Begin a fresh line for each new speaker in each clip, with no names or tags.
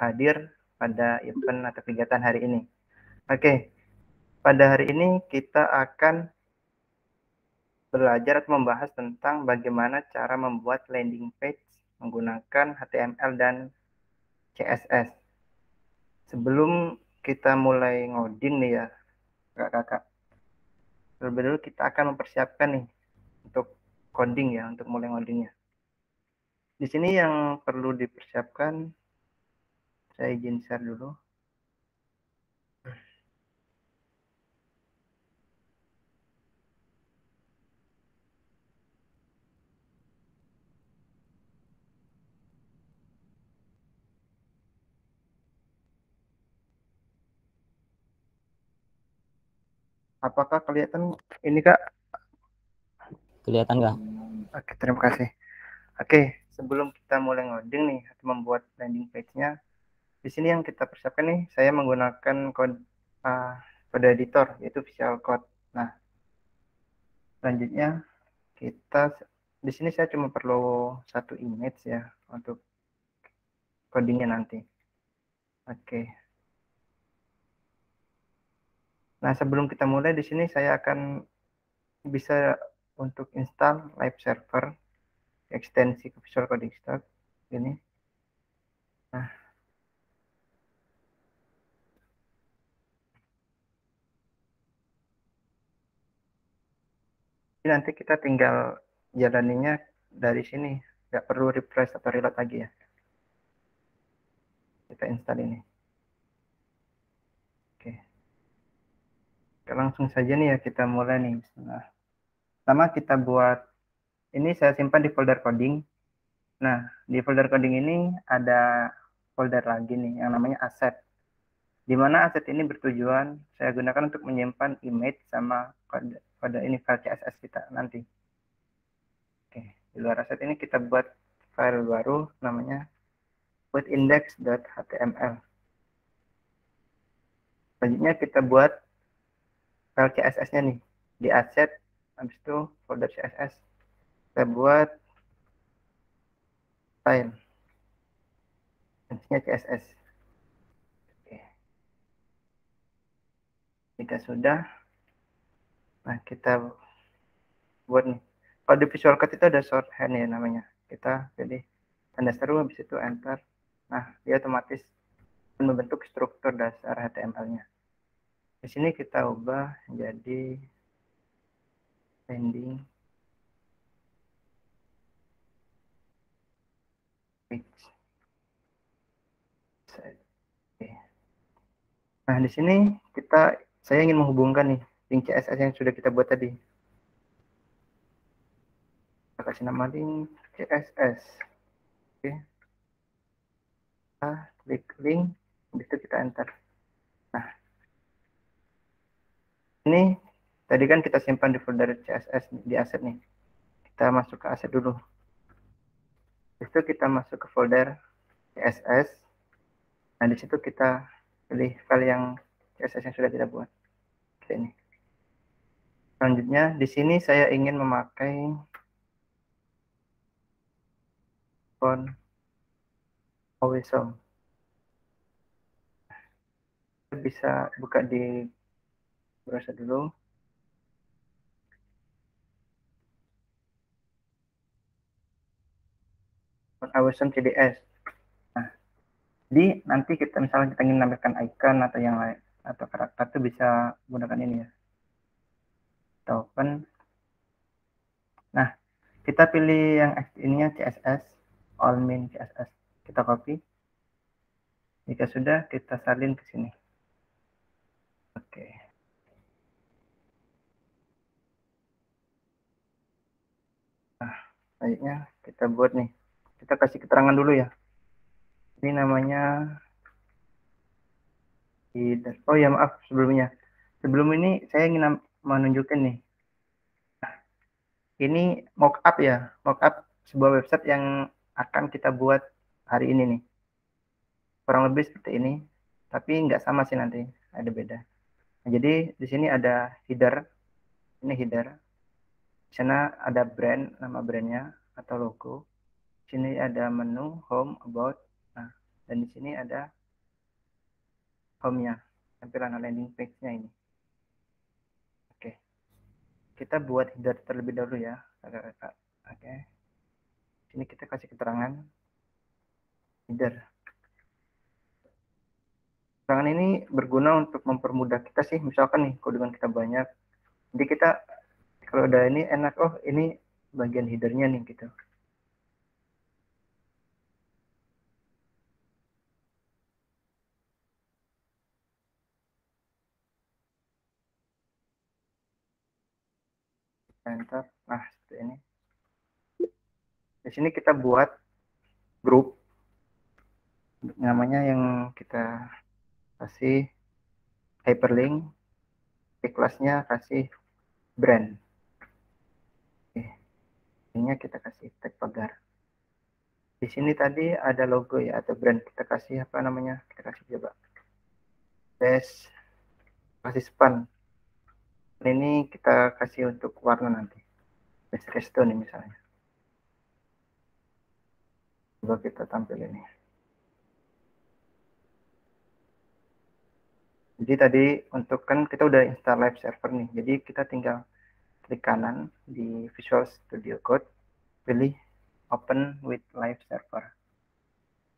hadir pada event atau kegiatan hari ini. Oke, pada hari ini kita akan belajar atau membahas tentang bagaimana cara membuat landing page menggunakan HTML dan CSS. Sebelum kita mulai ngoding nih ya, kakak-kakak, terlebih dahulu kita akan mempersiapkan nih untuk coding ya, untuk mulai ngodingnya. Di sini yang perlu dipersiapkan, saya izin share dulu. Apakah kelihatan ini Kak?
Kelihatan nggak?
Oke, terima kasih. Oke, sebelum kita mulai ngoding nih atau membuat landing page-nya, di sini yang kita persiapkan nih, saya menggunakan kode editor yaitu Visual Code. Nah, selanjutnya kita di sini saya cuma perlu satu image ya untuk codingnya nanti. Oke. Nah, sebelum kita mulai di sini saya akan bisa untuk install live server ekstensi Visual Coding Stack ini. Nah, ini nanti kita tinggal jalaninya dari sini, nggak perlu refresh atau reload lagi ya. Kita install ini. Oke. Oke, langsung saja nih ya kita mulai nih. Nah, pertama kita buat ini saya simpan di folder coding. Nah, di folder coding ini ada folder lagi nih yang namanya asset. Di mana aset ini bertujuan saya gunakan untuk menyimpan image sama kode ini file CSS kita nanti. Oke, di luar aset ini kita buat file baru namanya index.html. Selanjutnya kita buat file CSS-nya nih di aset, habis itu folder CSS kita buat file CSS. Oke. Jika sudah, nah kita buat nih. Kalau di Visual Code itu ada shorthand ya namanya. Kita pilih tanda seru, habis itu enter. Nah, dia otomatis membentuk struktur dasar HTML-nya. Di sini kita ubah jadi landing page. Oke. Nah, di sini saya ingin menghubungkan nih link CSS yang sudah kita buat tadi. Kita kasih nama link CSS. Oke. Kita klik link, habis itu kita enter. Nah, ini tadi kan kita simpan di folder CSS di aset nih. Kita masuk ke aset dulu. Habis itu kita masuk ke folder CSS. Nah, di situ kita pilih file yang CSS yang sudah kita buat. Oke, ini. Selanjutnya, di sini saya ingin memakai font Awesome. Bisa buka di browser dulu. Font Awesome CDS. Nah, jadi nanti kita misalnya kita ingin menambahkan icon atau yang lain atau karakter itu bisa menggunakan ini ya. Kita open. Nah, kita pilih yang ininya CSS, all main CSS. Kita copy. Jika sudah, kita salin ke sini. Oke. Nah, selanjutnya kita buat nih. Kita kasih keterangan dulu ya. Ini namanya oh ya maaf sebelumnya. Sebelum ini saya ingin menunjukkan nih. Ini mockup ya, mockup sebuah website yang akan kita buat hari ini nih. Kurang lebih seperti ini, tapi nggak sama sih nanti, ada beda. Nah, jadi di sini ada header, ini header. Di sana ada brand, nama brandnya atau logo. Di sini ada menu, home, about. Nah, Dan di sini ada home-nya, tampilan landing page-nya ini. Oke, kita buat header terlebih dahulu ya, kakak-kakak. Oke, sini kita kasih keterangan header. Keterangan ini berguna untuk mempermudah kita sih, misalkan nih kode kita banyak, jadi kita kalau udah ini enak, oh ini bagian headernya nih gitu. Enter. Nah, seperti ini. Di sini kita buat grup, namanya yang kita kasih hyperlink, di kelasnya kasih brand. Oke, ini kita kasih tag pagar. Di sini tadi ada logo ya atau brand, kita kasih apa namanya? Kita kasih coba kasih span. Ini kita kasih untuk warna nanti. Redstone misalnya. Coba kita tampil ini. Jadi tadi untuk kan kita udah install live server nih. Jadi kita tinggal klik kanan di Visual Studio Code, pilih Open with Live Server.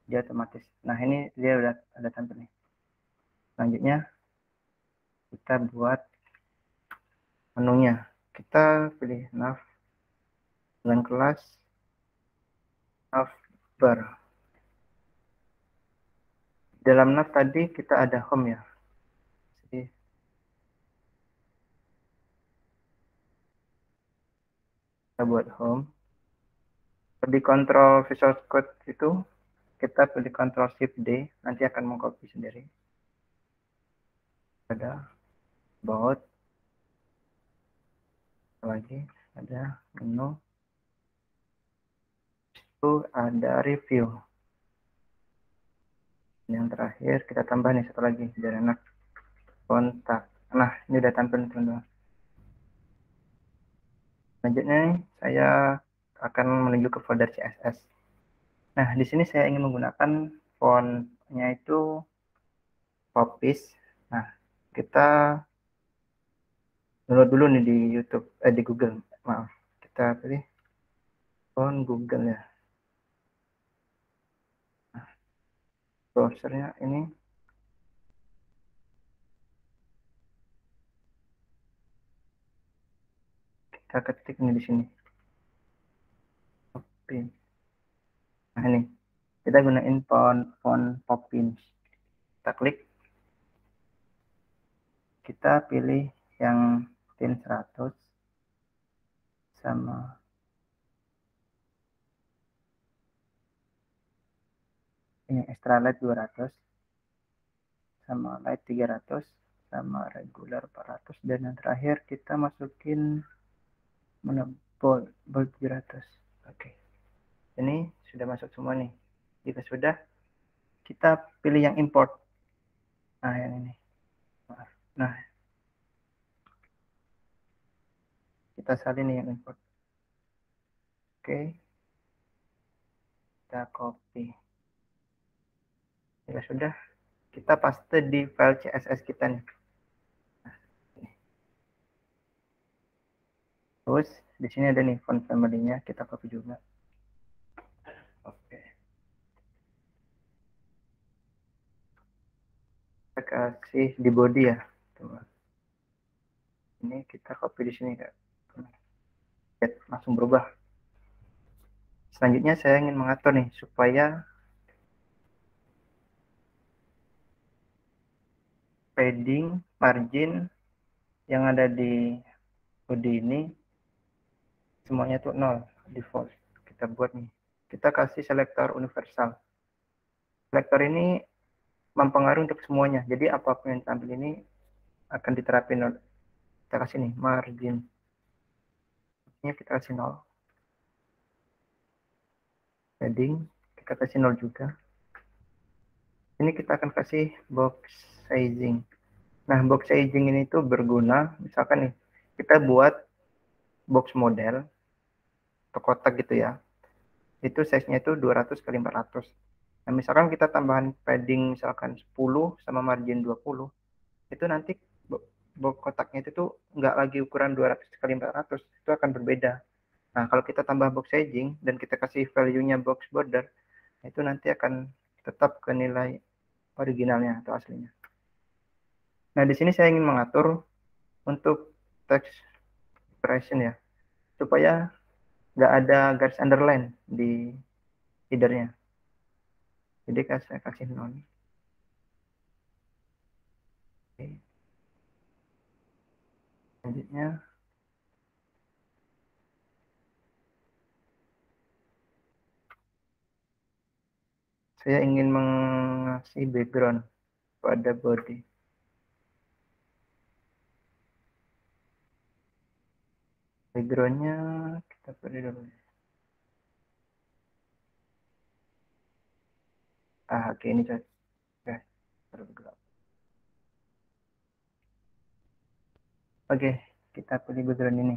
Dia otomatis. Nah ini dia udah ada tampil nih. Selanjutnya kita buat menunya. Kita pilih nav dengan kelas navbar. Dalam nav tadi kita ada home ya. Jadi kita buat home. Di kontrol Visual Code itu kita pilih Ctrl Shift D, nanti akan mengcopy sendiri. Ada about, lagi ada menu, itu ada review. Yang terakhir kita tambah nih satu lagi biar enak, kontak. Nah ini udah tampil teman-teman. Selanjutnya saya akan menuju ke folder CSS. Nah di sini saya ingin menggunakan fontnya itu Popis. Nah kita download dulu nih di YouTube, di Google. Maaf, kita pilih font Google ya. Nah, browsernya ini kita ketik nih di sini. Oke. Nah ini kita gunain font Poppins. Kita klik, kita pilih yang thin 100 sama ini extra light 200 sama light 300 sama regular 400 dan yang terakhir kita masukin mana bold 700. Oke. Ini sudah masuk semua nih. Jika sudah, kita pilih yang import. Nah, yang ini. Nah, kita salin nih yang import. Oke. Kita copy. Jika sudah, kita paste di file CSS kita nih. Terus di sini ada nih font family-nya, kita copy juga. Oke. Kita kasih di body ya. Ini kita copy di sini Kak. Langsung berubah. Selanjutnya saya ingin mengatur nih supaya padding, margin yang ada di body ini semuanya itu 0 default. Kita buat nih. Kita kasih selektor universal. Selektor ini mempengaruhi untuk semuanya. Jadi apapun yang tampil ini akan diterapin. Kita kasih nih margin. Ini kita kasih 0. Padding kita kasih 0 juga. Ini kita akan kasih box sizing. Nah, box sizing ini tuh berguna, misalkan nih, kita buat box model atau kotak gitu ya. Itu size-nya itu 200 x 400. Nah, misalkan kita tambahan padding misalkan 10 sama margin 20, itu nanti box kotaknya itu tuh nggak lagi ukuran 200 kali 400, itu akan berbeda. Nah, kalau kita tambah box edging dan kita kasih value-nya box border, itu nanti akan tetap ke nilai originalnya atau aslinya. Nah, di sini saya ingin mengatur untuk text expression ya, supaya nggak ada garis underline di headernya. Jadi saya kasih non. Oke. Selanjutnya saya ingin mengasih background pada body. Backgroundnya kita beri dulu. Oke, ini cocok. Oke, gelap. Oke, kita pilih background ini.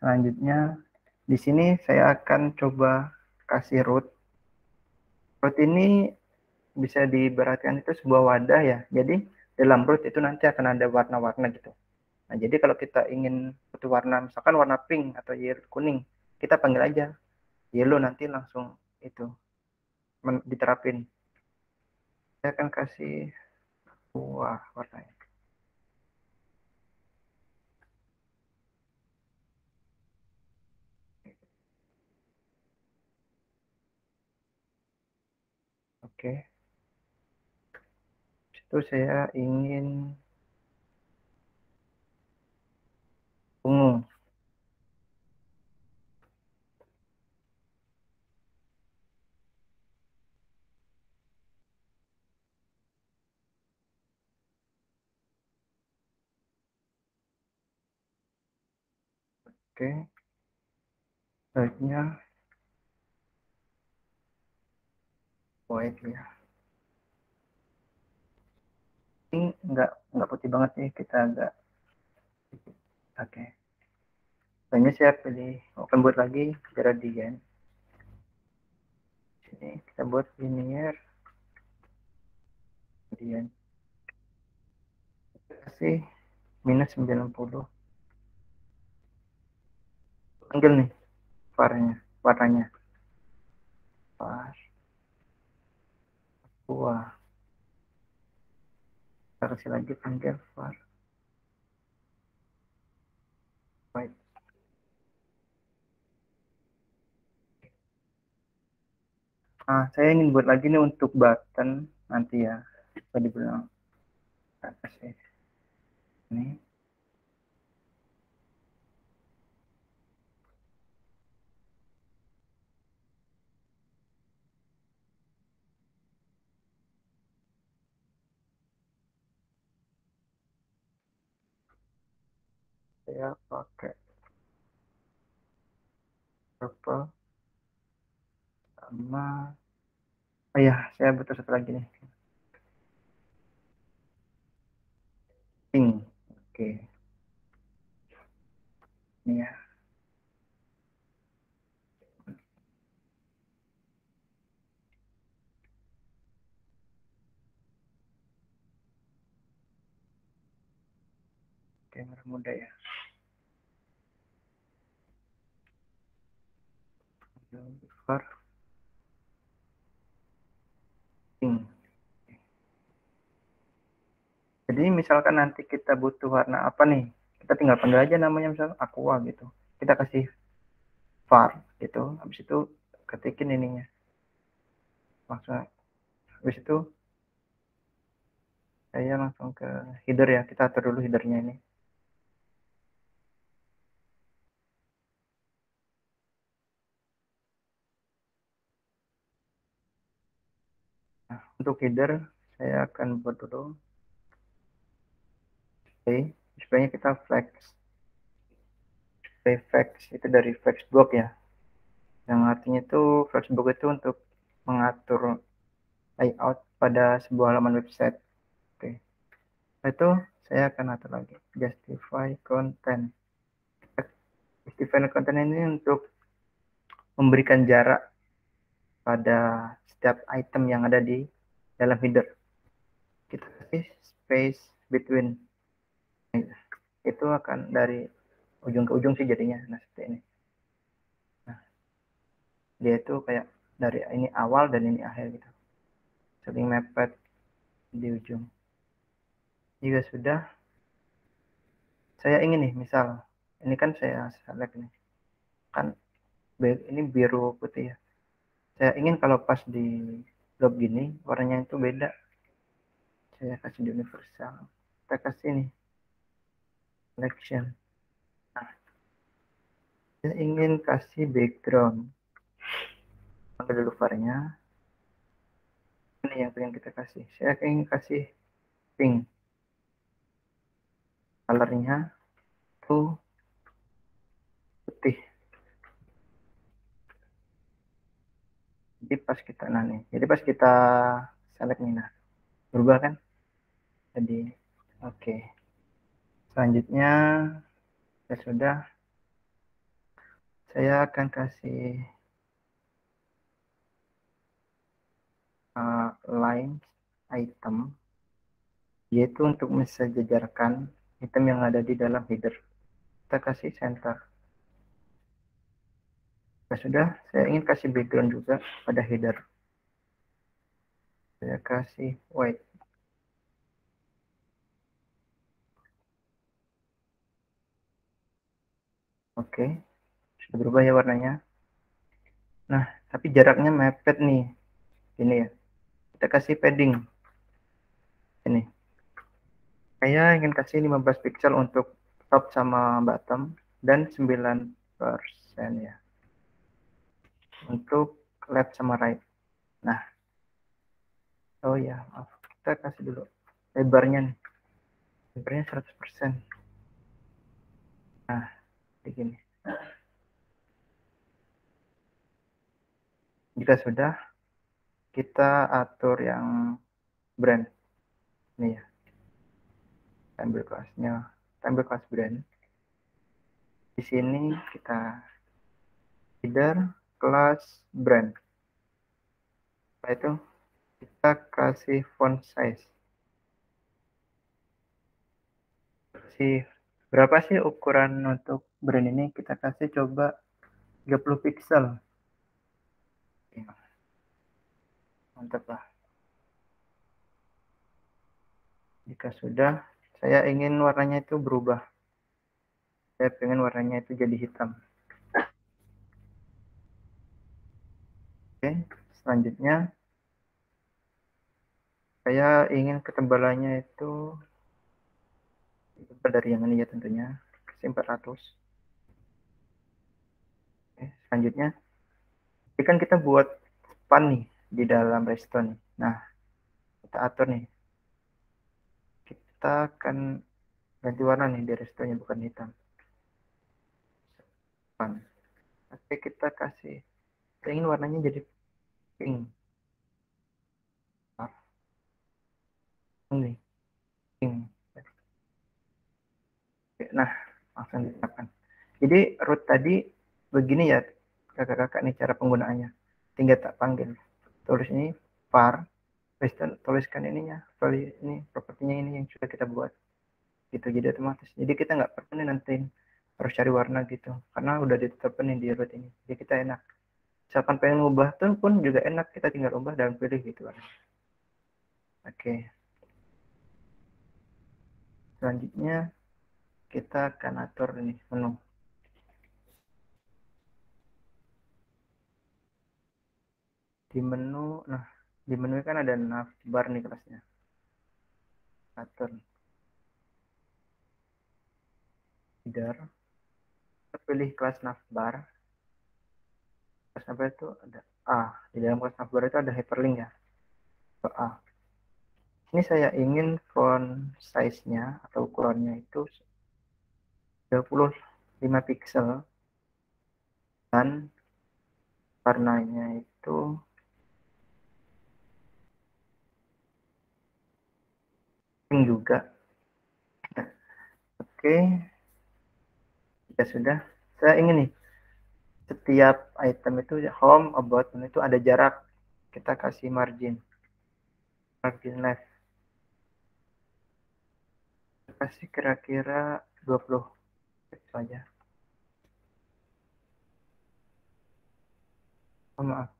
Selanjutnya di sini saya akan coba kasih root. Root ini bisa diibaratkan itu sebuah wadah ya. Jadi dalam root itu nanti akan ada warna-warna gitu. Nah, jadi kalau kita ingin satu warna, misalkan warna pink atau kuning, kita panggil aja yellow, nanti langsung itu diterapin. Saya akan kasih warnanya. Oke. Itu saya ingin ungu. Oke. Selanjutnya white ya. Ini nggak putih banget nih, kita agak. Oke. Selanjutnya saya pilih open buat lagi gradient. Sini kita buat linear gradient. Kita kasih minus 90. Panggil nih warnanya. Var. Wah. Kita kasih lagi panggil var. White. Nah, saya ingin buat lagi nih untuk button nanti ya. Bisa dibilang atas ya. Ini. Saya pakai purple sama, oh ya, saya butuh satu lagi nih, pink. Oke, ini ya. Oke, merah muda ya. Var pink. Jadi misalkan nanti kita butuh warna apa nih, kita tinggal panggil aja namanya, misalnya aqua gitu. Kita kasih var gitu. Habis itu ketikin ininya. Maksudnya, habis itu saya langsung ke header ya. Kita atur dulu headernya ini. Nah, untuk header saya akan buat dulu display-nya kita flex. Display flex itu dari flexbox ya. Yang artinya itu flexbox itu untuk mengatur layout pada sebuah halaman website. Oke. Itu saya akan atur lagi justify content. Justify content ini untuk memberikan jarak pada setiap item yang ada di dalam header. Kita kasih space between. Itu akan dari ujung ke ujung sih jadinya. Nah, seperti ini. Nah, dia itu kayak dari ini awal dan ini akhir gitu. Saling mepet di ujung. Jika sudah, saya ingin nih, misal ini kan saya select nih, kan ini biru putih ya. Saya ingin kalau pas di log gini warnanya itu beda. Saya kasih di universal. Kita kasih nih selection. Nah, saya ingin kasih background. Ambil dulu varnya. Ini yang pengen kita kasih. Saya ingin kasih pink. Colornya tuh putih. Jadi pas kita jadi pas kita select nih, nah berubah kan? Jadi oke. Selanjutnya ya sudah, saya akan kasih line item, yaitu untuk mensejajarkan item yang ada di dalam header. Kita kasih center. Ya sudah, saya ingin kasih background juga pada header. Saya kasih white. Oke, sudah berubah ya warnanya. Nah, tapi jaraknya mepet nih. Ini ya. Kita kasih padding. Ini. Saya ingin kasih 15 pixel untuk top sama bottom dan 9% ya. Untuk left sama right. Nah. Oh ya, maaf. Kita kasih dulu lebarnya nih. Lebarnya 100%. Nah, begini. Jika sudah, kita atur yang brand. Ini ya. Ambil kelasnya, ambil kelas brand. Di sini kita header kelas brand. Setelah itu kita kasih font size. Berapa sih ukuran untuk brand ini? Kita kasih coba 30 pixel. Mantap lah. Jika sudah, saya ingin warnanya itu berubah. Saya pengen warnanya itu jadi hitam. Oke, selanjutnya saya ingin ketebalannya itu dari yang ini ya tentunya, 400. Oke, selanjutnya, ini kan kita buat span nih di dalam redstone. Nah, kita atur nih. Kita akan ganti warna nih di redstone-nya, bukan hitam. Span. Oke, kita kasih. Kita ingin warnanya jadi pink. Ini pink. Nah, langsung diterapkan. Jadi root tadi begini ya kakak-kakak nih cara penggunaannya. Tinggal tak panggil. Tulis ini var, tuliskan ininya, ini propertinya ini yang sudah kita buat. Gitu, jadi otomatis. Jadi kita nggak perlu nih nanti harus cari warna gitu. Karena udah ditetapkan nih di root ini. Jadi kita enak. Misalkan pengen ngubah tuh pun juga enak. Kita tinggal ubah dan pilih gitu kan. Oke. Selanjutnya kita akan atur ini menu. Di menu, nah di menu kan ada navbar nih kelasnya. Atur header, kita pilih kelas navbar. Kelas navbar itu ada A. Di dalam kelas navbar itu ada hyperlink ya. A. Ini saya ingin font size-nya atau ukurannya itu 25 pixel dan warnanya itu pink juga. Oke, ya sudah. Saya ingin nih setiap item itu home, about, itu ada jarak. Kita kasih margin left. Kasih kira-kira 20 itu aja. Oh, maaf.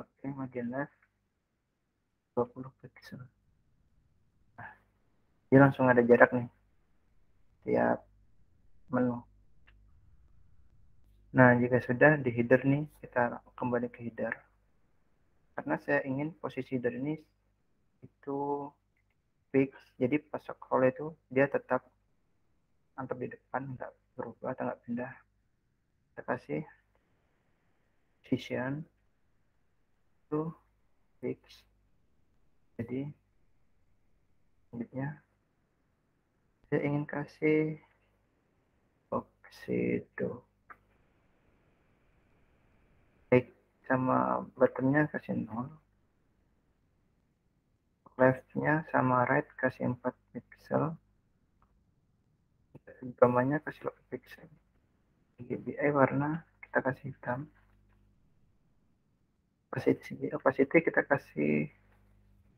Oke, margin left 20 pixel. Nah, dia langsung ada jarak nih tiap menu. Nah, jika sudah di header nih, kita kembali ke header. Karena saya ingin posisi header ini itu fix, jadi pas scroll itu dia tetap mantap di depan, nggak berubah atau nggak pindah. Kita kasih position to fix. Jadi selanjutnya saya ingin kasih oksido like sama buttonnya kasih 0, leftnya sama right kasih 4 pixel, gambarnya kasih 8 pixel, GBI warna kita kasih hitam, opacity kita kasih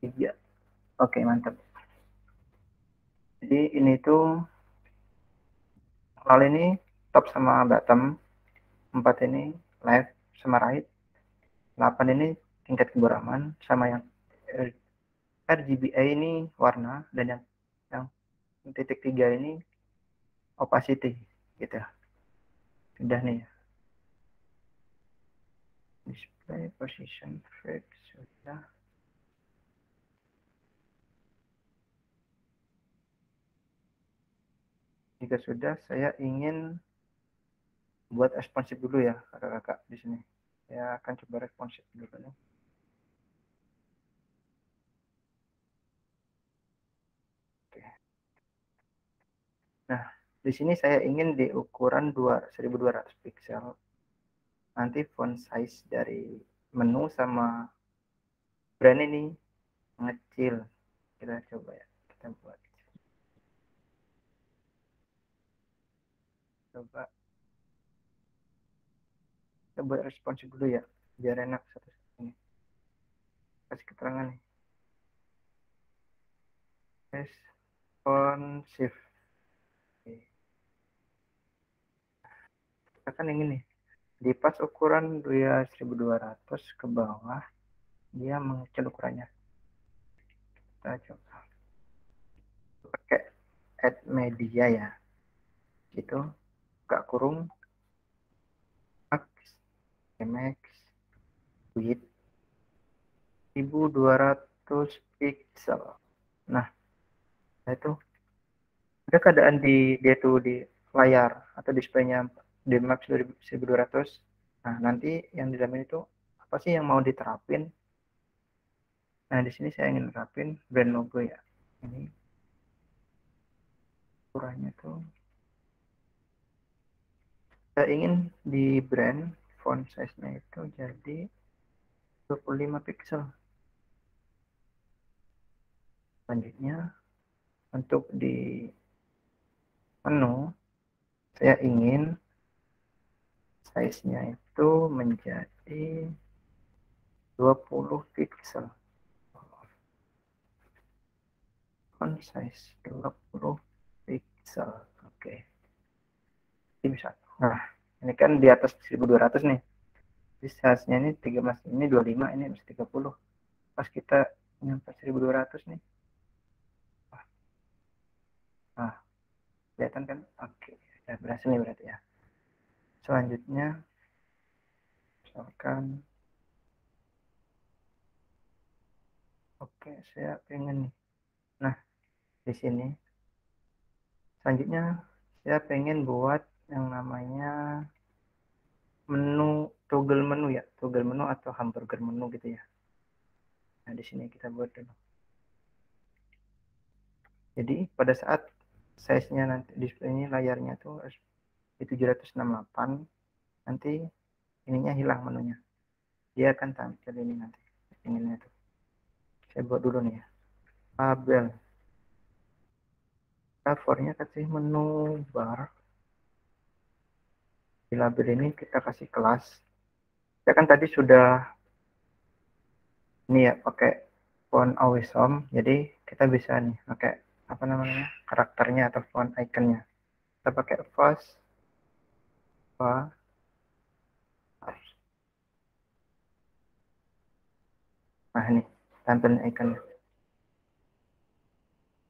3. Oke, mantap. Jadi ini tuh soal ini top sama bottom, 4 ini left sama right, 8 ini tingkat keburaman sama yang RGBA ini warna, dan yang titik 3 ini opacity gitu. Sudah nih. Display position fix sudah. Jika sudah, saya ingin buat responsif dulu ya, kakak-kakak di sini. Saya akan coba responsif dulu nih. Oke. Nah, di sini saya ingin di ukuran 1200 pixel. Nanti font size dari menu sama brand ini mengecil. Kita coba ya, kita buat. Coba kita buat responsif dulu ya, biar enak satu ini. Kasih keterangan nih. Responsif. Kita kan ingin nih, di pas ukuran 1200 ke bawah, dia mengecil ukurannya. Kita coba pakai add media ya, itu gak kurung max max width 1200 pixel. Nah, itu ada keadaan dia tuh di layar atau displaynya di max 1200. Nah, nanti yang di dalam itu apa sih yang mau diterapin? Nah, di sini saya ingin terapin brand logo ya. Ini ukurannya tuh saya ingin di brand font size-nya itu jadi 25 pixel. Selanjutnya untuk di menu saya ingin size-nya itu menjadi 20 pixel. Font size 20 pixel. Oke. Ini bisa. Nah, ini kan di atas 1200 nih. Jadi size-nya ini 13, ini 25, ini harus 30. Pas kita nyampe 1200 nih. Nah, kelihatan kan? Oke, ya, berhasil nih berarti ya. Selanjutnya, misalkan, oke, saya pengen nih. Nah, di sini, selanjutnya saya pengen buat yang namanya menu, toggle menu ya, toggle menu atau hamburger menu gitu ya. Nah, di sini kita buat dulu. Jadi pada saat size-nya nanti display-nya layarnya tuh di 768, nanti ininya hilang menunya. dia akan tampil ini nanti inginnya tuh. Saya buat dulu nih ya, label. Covernya kasih menu bar. Di label ini kita kasih kelas. Kita kan tadi sudah ini ya pakai font always home, jadi kita bisa nih pakai apa namanya karakternya atau font iconnya. Kita pakai font nah ini tampilan iconnya.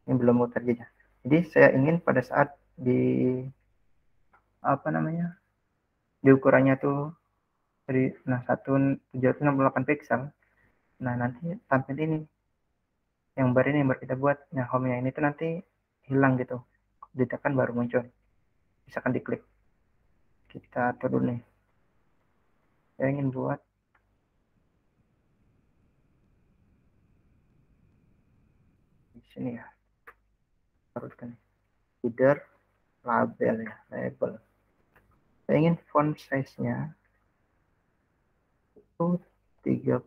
Ini belum muter jadi. Jadi saya ingin pada saat di apa namanya di ukurannya tuh dari 768 pixel. Nah nanti tampil ini yang baru ini yang baru kita buat. Nah home-nya ini tuh nanti hilang gitu. Ditekan baru muncul. Misalkan diklik. Kita atur dulu nih. Saya ingin buat di sini ya. Teruskan header label ya, label. Saya ingin font size-nya itu 30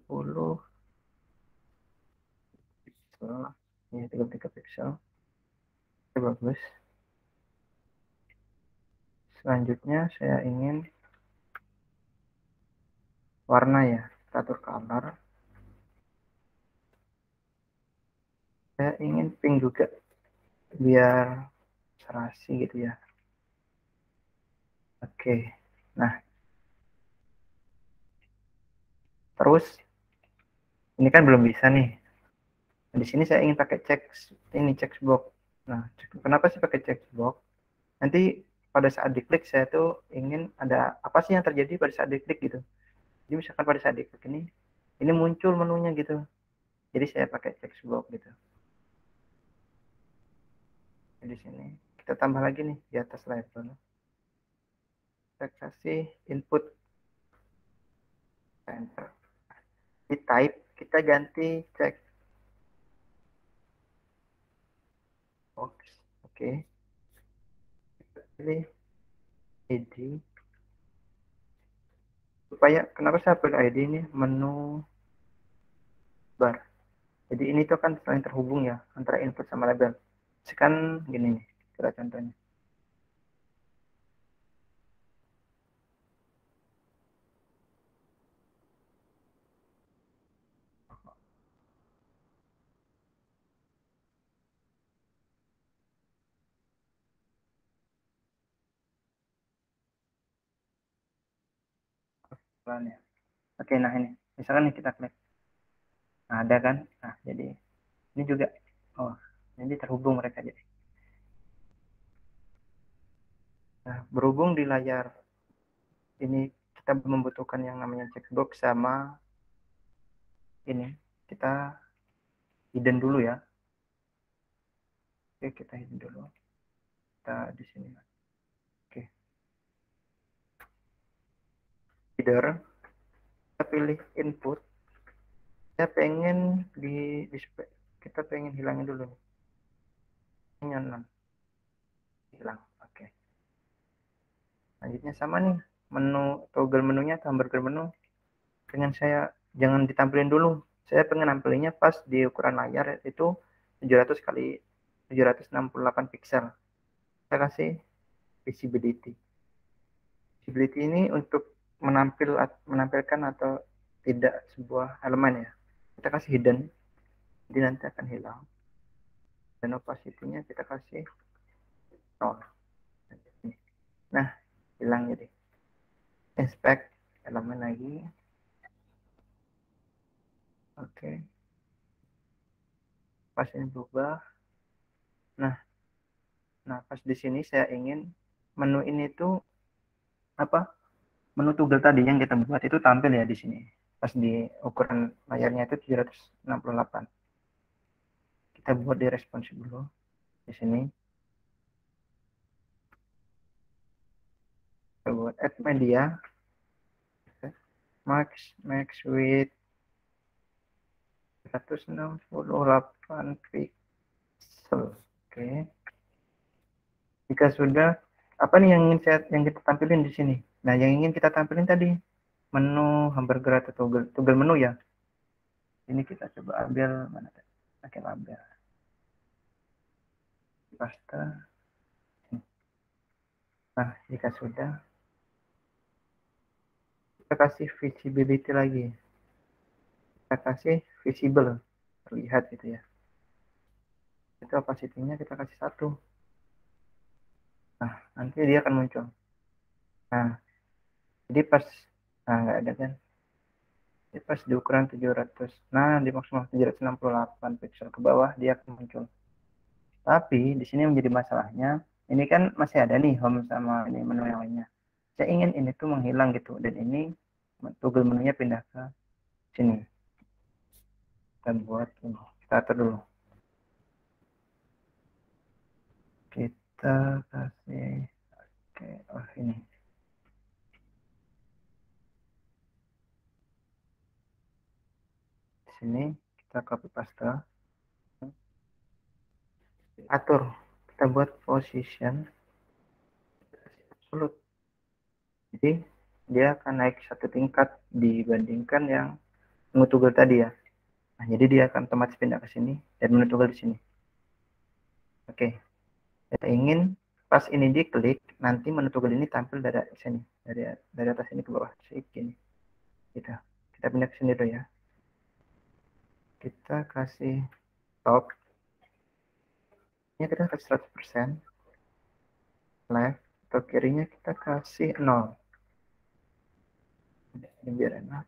pixel. Ya, 33 pixel. Itu bagus. Selanjutnya saya ingin warna ya, kita atur color. Saya ingin pink juga biar serasi gitu ya. Oke. Nah, terus ini kan belum bisa nih. Nah, di sini saya ingin pakai check box. Nah, kenapa sih pakai check box? Nanti pada saat diklik saya tuh ingin ada apa sih yang terjadi pada saat diklik gitu. Jadi misalkan pada saat diklik ini muncul menunya gitu. Jadi saya pakai check box gitu. Di sini kita tambah lagi nih di atas label. Kita kasih input enter. Di type kita ganti check box. Oke. Kita pilih ID. Supaya kenapa saya pilih ID ini menu bar. Jadi ini tuh kan saling terhubung ya antara input sama label. Sekarang gini nih, kita contohnya. Ya. Oke, nah ini. Misalkan nih kita klik. Nah, ada kan? Nah, jadi ini juga. Oh, jadi terhubung mereka jadi. Nah, berhubung di layar ini kita membutuhkan yang namanya checkbox sama ini. Kita hidden dulu ya. Oke, kita hidden dulu. Kita di sini. Oke. Header. Kita pilih input. Saya pengen di display. Kita pengen hilangin dulu nih. Ini hilang. Oke. Selanjutnya sama nih. Menu toggle menunya atau hamburger menu. Pengen saya jangan ditampilin dulu. Saya pengen nampilinnya pas di ukuran layar itu 700 kali 768 pixel. Saya kasih visibility. Visibility ini untuk menampilkan atau tidak sebuah elemen ya. Kita kasih hidden, jadi nanti akan hilang. Dan opacity-nya kita kasih 0. Nah, hilang jadi. Inspect elemen lagi. Oke. Pas ini berubah. Nah, pas di sini saya ingin menu ini tuh apa? Menu toggle tadi yang kita buat itu tampil ya di sini. Pas di ukuran layarnya itu 768. Kita buat di responsive dulu di sini. Kita buat add media. Max width 168 pixel. Oke. Jika sudah, apa nih yang ingin yang kita tampilin di sini? Nah, yang ingin kita tampilin tadi menu hamburger atau toggle menu ya. Ini kita coba ambil mana, pakai label pasta. Nah, jika sudah, kita kasih visibility lagi, kita kasih visible, terlihat gitu ya. Itu opacity-nya kita kasih 1. Nah, nanti dia akan muncul. Nah, jadi pas, nah nggak ada kan, jadi pas di ukuran 700, nah di maksimal 768 pixel ke bawah dia akan muncul. Tapi di sini menjadi masalahnya, ini kan masih ada nih home sama ini menu yang lainnya. Saya ingin ini tuh menghilang gitu, dan ini toggle menunya pindah ke sini. Kita buat ini, kita atur dulu. Kita kasih, oke, oh ini. Di sini kita copy paste, atur, kita buat position absolute. Jadi dia akan naik 1 tingkat dibandingkan yang menu toggle tadi ya. Nah, jadi dia akan otomatis pindah ke sini dan menu toggle di sini. Oke, saya ingin pas ini diklik, nanti menu toggle ini tampil dari sini, dari atas ini ke bawah, segini. Gitu. Kita pindah ke sini dulu ya. Kita kasih top. Ini kita kasih 100%. Left atau kirinya kita kasih 0. Ini biar enak.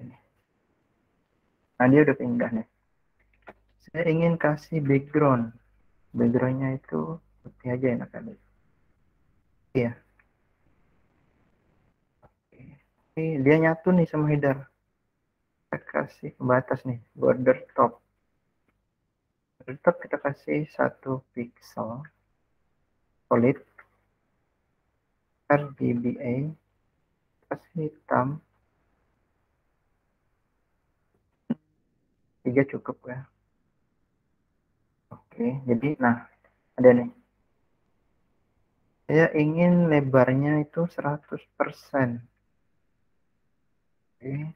Ini. Nah, dia udah pindah nih. Saya ingin kasih background. Backgroundnya itu putih aja enak kali. Iya. Oke. Dia nyatu nih sama header. Kita kasih pembatas nih, border top. Border top kita kasih 1 pixel. Solid. RGBA. Kasih hitam. 3 cukup ya. Oke, jadi nah ada nih. Saya ingin lebarnya itu 100%. Oke.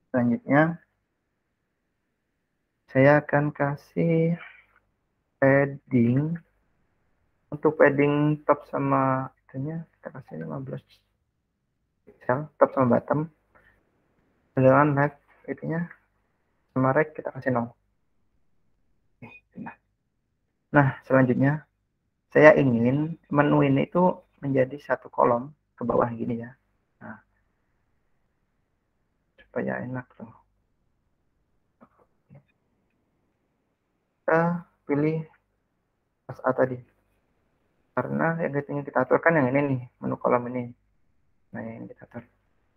Selanjutnya saya akan kasih padding. Untuk padding top sama itunya kita kasih 15 pixel, top sama bottom. Dengan left itunya sama right kita kasih 0. Nah, selanjutnya saya ingin menu ini itu menjadi 1 kolom ke bawah gini ya. Nah, supaya enak tuh. Kita pilih kelas A tadi. Karena yang kita aturkan yang ini nih, menu kolom ini. Nah, yang kita atur.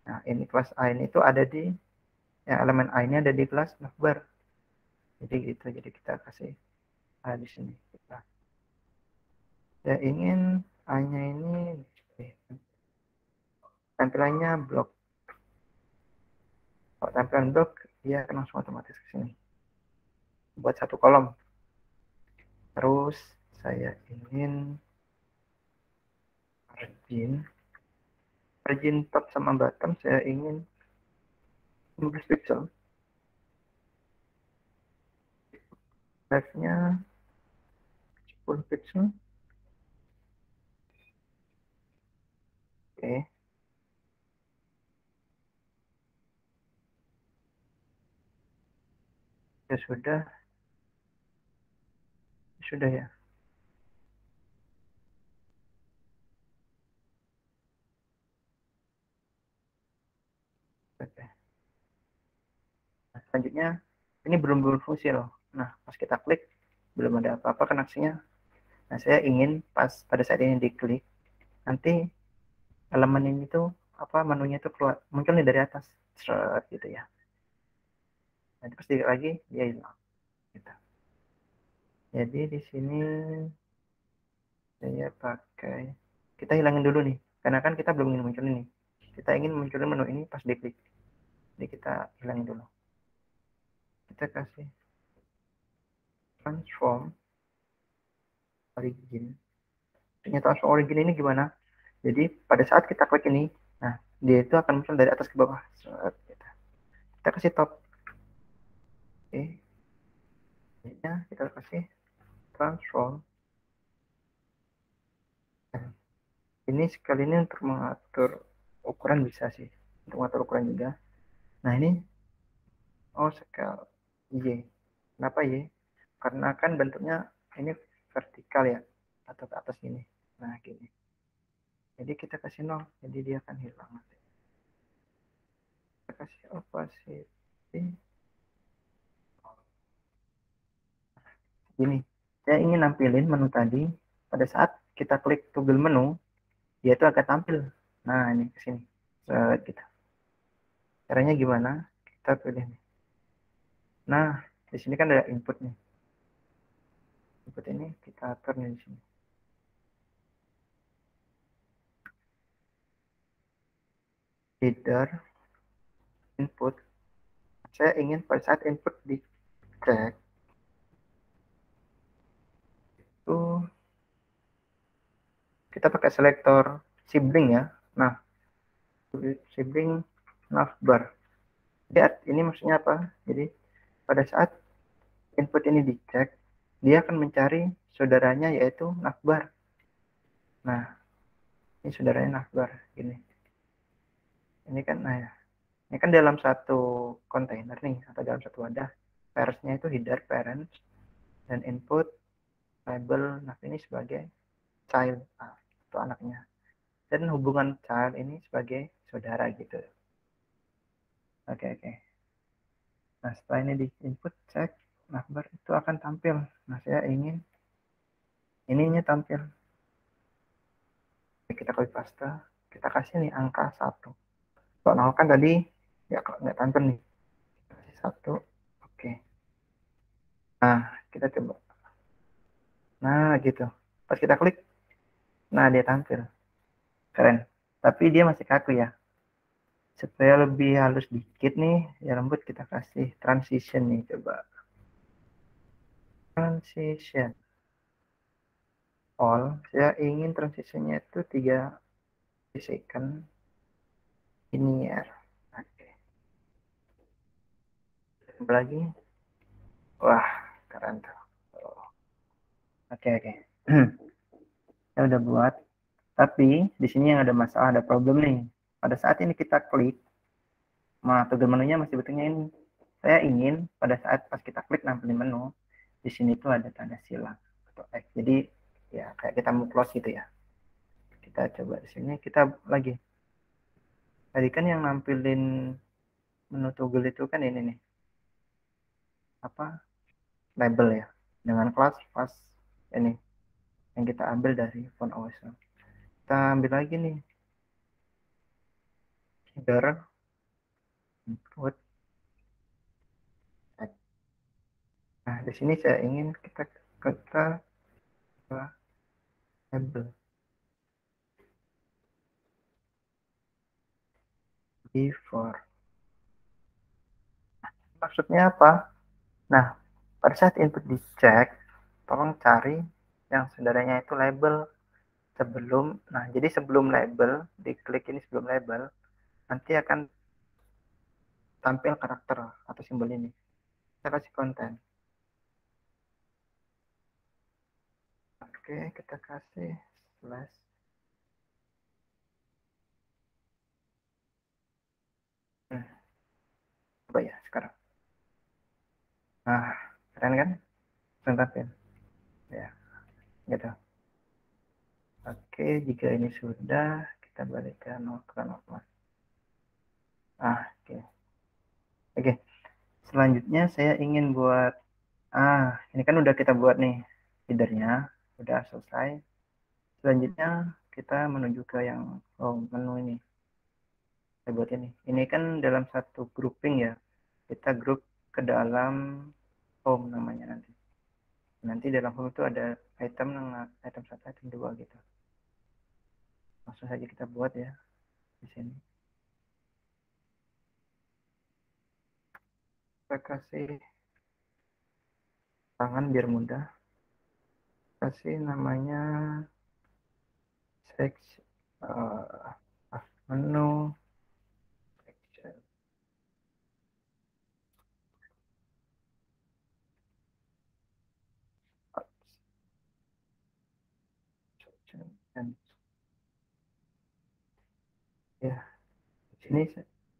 Nah, ini kelas A ini itu ada di, yang elemen A ini ada di kelas navbar. Jadi gitu, jadi kita kasih A di sini. Saya ingin A-nya ini tampilannya blok. Kalau tampilan blok, dia akan langsung otomatis ke sini. Buat 1 kolom. Terus saya ingin margin top sama bottom saya ingin 15 pixel. Left-nya 10 pixel. Oke. Ya sudah. Sudah ya. Oke. Nah, selanjutnya ini belum berfungsi loh. Nah, pas kita klik belum ada apa-apa kan aksinya. Nah, saya ingin pas pada saat ini diklik, nanti elemen ini tuh apa menunya tuh keluar, muncul nih dari atas, seret gitu ya. Nanti pasti lagi dia hilang. Gitu. Jadi di sini saya pakai, kita hilangin dulu nih, karena kan kita belum ingin muncul ini. Kita ingin munculin menu ini pas diklik. Jadi kita hilangin dulu. Kita kasih transform origin Maksudnya transform origin ini gimana? Jadi pada saat kita klik ini, nah dia itu akan muncul dari atas ke bawah. Kita kasih top. Oke. Kita kasih transform. Ini sekali ini untuk mengatur ukuran bisa sih. Untuk mengatur ukuran juga. Nah ini, scale Y. Kenapa Y? Karena kan bentuknya ini vertikal ya. Atau ke atas gini. Nah gini. Jadi kita kasih 0. Jadi dia akan hilang. Kita kasih opacity. Gini. Saya ingin nampilin menu tadi. Pada saat kita klik toggle menu, dia itu akan tampil. Nah ini kesini. Kita. Caranya gimana? Kita pilih nih. Nah, di sini kan ada input nih. Input ini kita atur nih di sini. Header input. Saya ingin pada saat input dicek itu kita pakai selektor sibling ya. Nah, sibling navbar. Jadi ini maksudnya apa? Jadi pada saat input ini dicek, dia akan mencari saudaranya yaitu navbar. Nah, ini saudaranya navbar gini. Ini kan ini kan dalam satu kontainer nih atau dalam satu wadah. Parsnya itu header parent dan input label nav ini sebagai child atau anaknya. Dan hubungan child ini sebagai saudara gitu. Oke. Nah, setelah ini di input cek navbar itu akan tampil. Nah, saya ingin ininya tampil. Kita copy paste, kita kasih nih angka 1. Kalau 0 kan tadi ya nggak tampil nih. Kasih 1. Oke. Nah, kita coba. Nah, gitu. Pas kita klik, nah dia tampil. Keren. Tapi dia masih kaku ya. Supaya lebih halus dikit nih, ya lembut kita kasih transition nih coba. Transition all. Saya ingin transitionnya itu 3 second linear. Oke. Lagi. Wah, keren tuh. Oke. Saya udah buat. Tapi di sini yang ada masalah, ada problem nih. Pada saat ini kita klik, toggle menunya masih bentuknya ini. Saya ingin pada saat pas kita klik nampilin menu, di sini tuh ada tanda silang atau X. Jadi ya kayak kita mau close gitu ya. Kita coba di sini, kita lagi. Tadi kan yang nampilin menu toggle itu kan ini nih. Apa? Label ya. Dengan kelas pas ini yang kita ambil dari font OS. Kita ambil lagi nih. Header input. Nah, di sini saya ingin kita label before. Maksudnya apa? Nah, pada saat input dicek, tolong cari yang saudaranya itu label sebelum. Nah, jadi sebelum label, diklik ini sebelum label, nanti akan tampil karakter atau simbol ini. Kita kasih konten. Oke, kita kasih slash. Coba ya sekarang. Nah, keren kan? Tampil. Ya, gitu. Oke, jika ini sudah, kita balik ke normal. Oke. Oke. Selanjutnya saya ingin buat ini kan udah kita buat nih headernya, udah selesai. Selanjutnya kita menuju ke yang menu ini. Saya buat ini. Ini kan dalam satu grouping ya. Kita group ke dalam home namanya nanti. Nanti dalam home itu ada item 1, item 2 gitu. Langsung saja kita buat ya di sini. Kita kasih tangan biar mudah. Kasih namanya section menu section section and ya di sini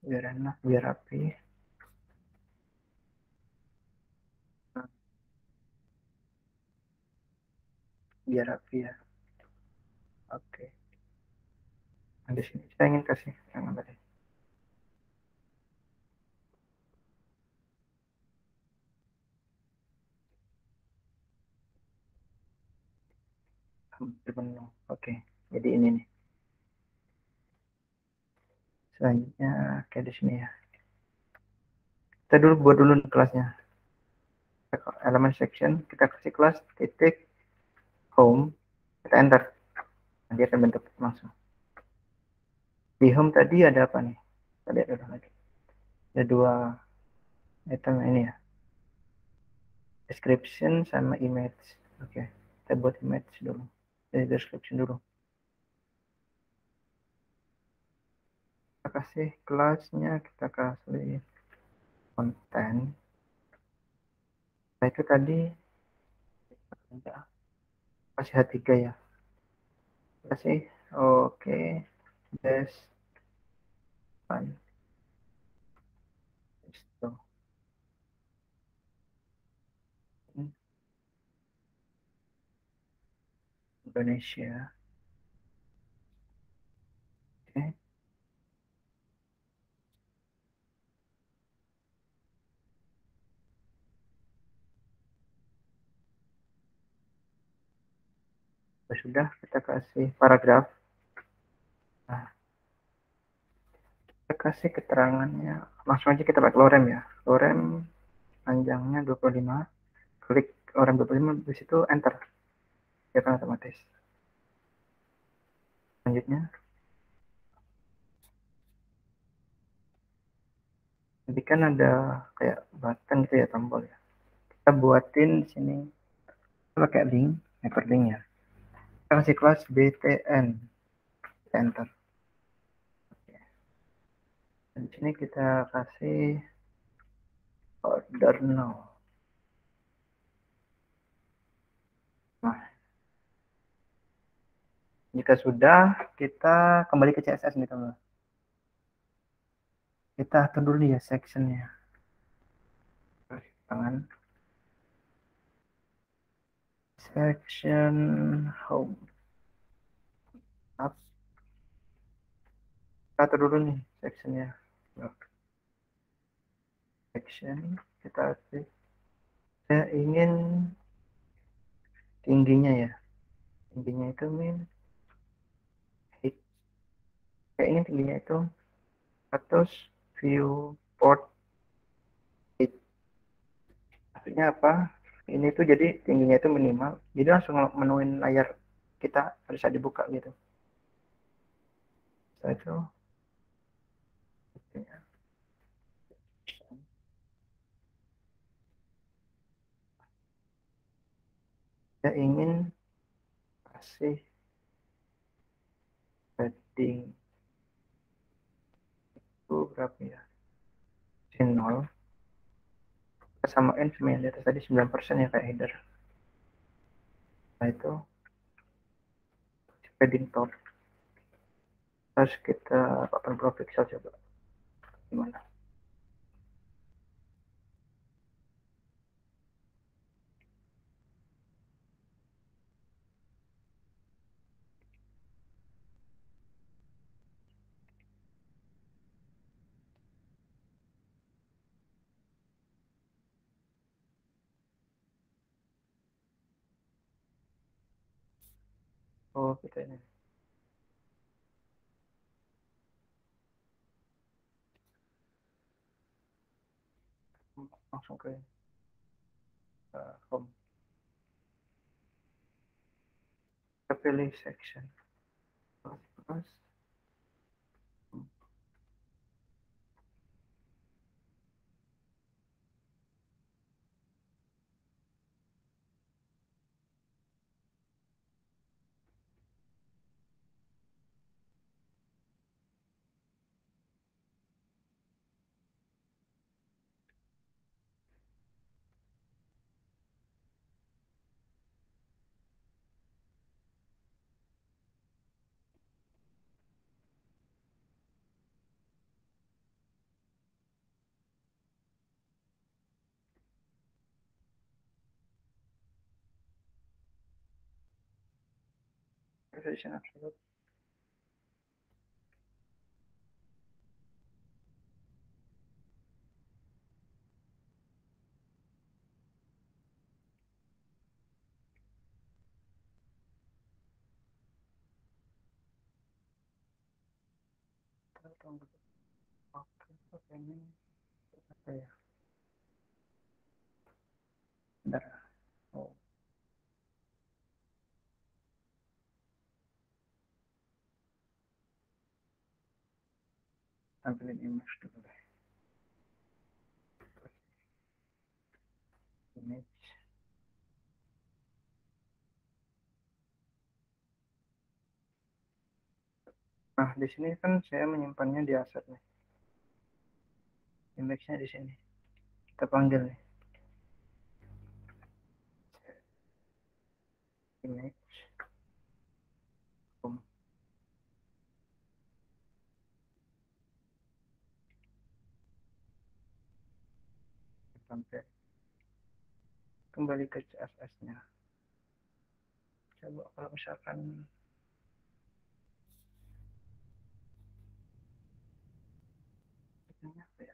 biar enak biar rapi. Nah, biar rapi ya. Oke. Nah, di sini saya ingin kasih yang tadi. Hampir penuh. Oke. Jadi ini nih. Selanjutnya kayak di sini ya. Kita dulu buat dulu nih kelasnya. Elemen section, kita kasih kelas titik home, kita enter. Nah, dia akan bentuk langsung. Di home tadi ada apa nih? Tadi ada lagi. Ada dua item ini ya. Description sama image. Oke. Kita buat image dulu. Jadi description dulu. Kita kasih kelasnya, kita kasih konten. Nah, itu tadi kasih H3 ya. Kasih oke. Des fine. Itu. Indonesia. Oke. Sudah kita kasih paragraf. Nah, kita kasih keterangannya. Langsung aja kita pakai lorem ya. Lorem panjangnya 25. Klik lorem 25 di situ enter. Dia akan otomatis. Selanjutnya nanti kan ada kayak button gitu ya, tombol ya. Kita buatin di sini pakai link, hyperlink ya. Kita kasih kelas btn, enter. Dan di sini kita kasih order now. Nah, jika sudah, kita kembali ke CSS nih teman. Kita atur dulu ya sectionnya. Tangan. Section home. Up. Kita atur dulu nih sectionnya. Section kita atur. Saya ingin tingginya ya. Tingginya itu min height. Saya ingin tingginya itu 100 viewport height. Artinya apa? Ini tuh jadi tingginya itu minimal. Jadi langsung menuin layar kita bisa dibuka gitu. Setelah itu saya ingin kasih padding itu berapa ya? 0. Kita samain sama yang di atas tadi 9% ya kayak header. Nah itu padding top. Terus kita 80 pixel coba. Gimana? Oh kita ini. Langsung ke home. Kita pilih section. Terus position absolute. Oke, ini apa ya? Bentar. Oh, tampilin image dulu deh. Image. Nah, di sini kan saya menyimpannya di asset nih. Image-nya di sini. Kita panggil nih. Image. Home. Sampai kembali ke CSS-nya. Coba kalau misalkan ini apa ya?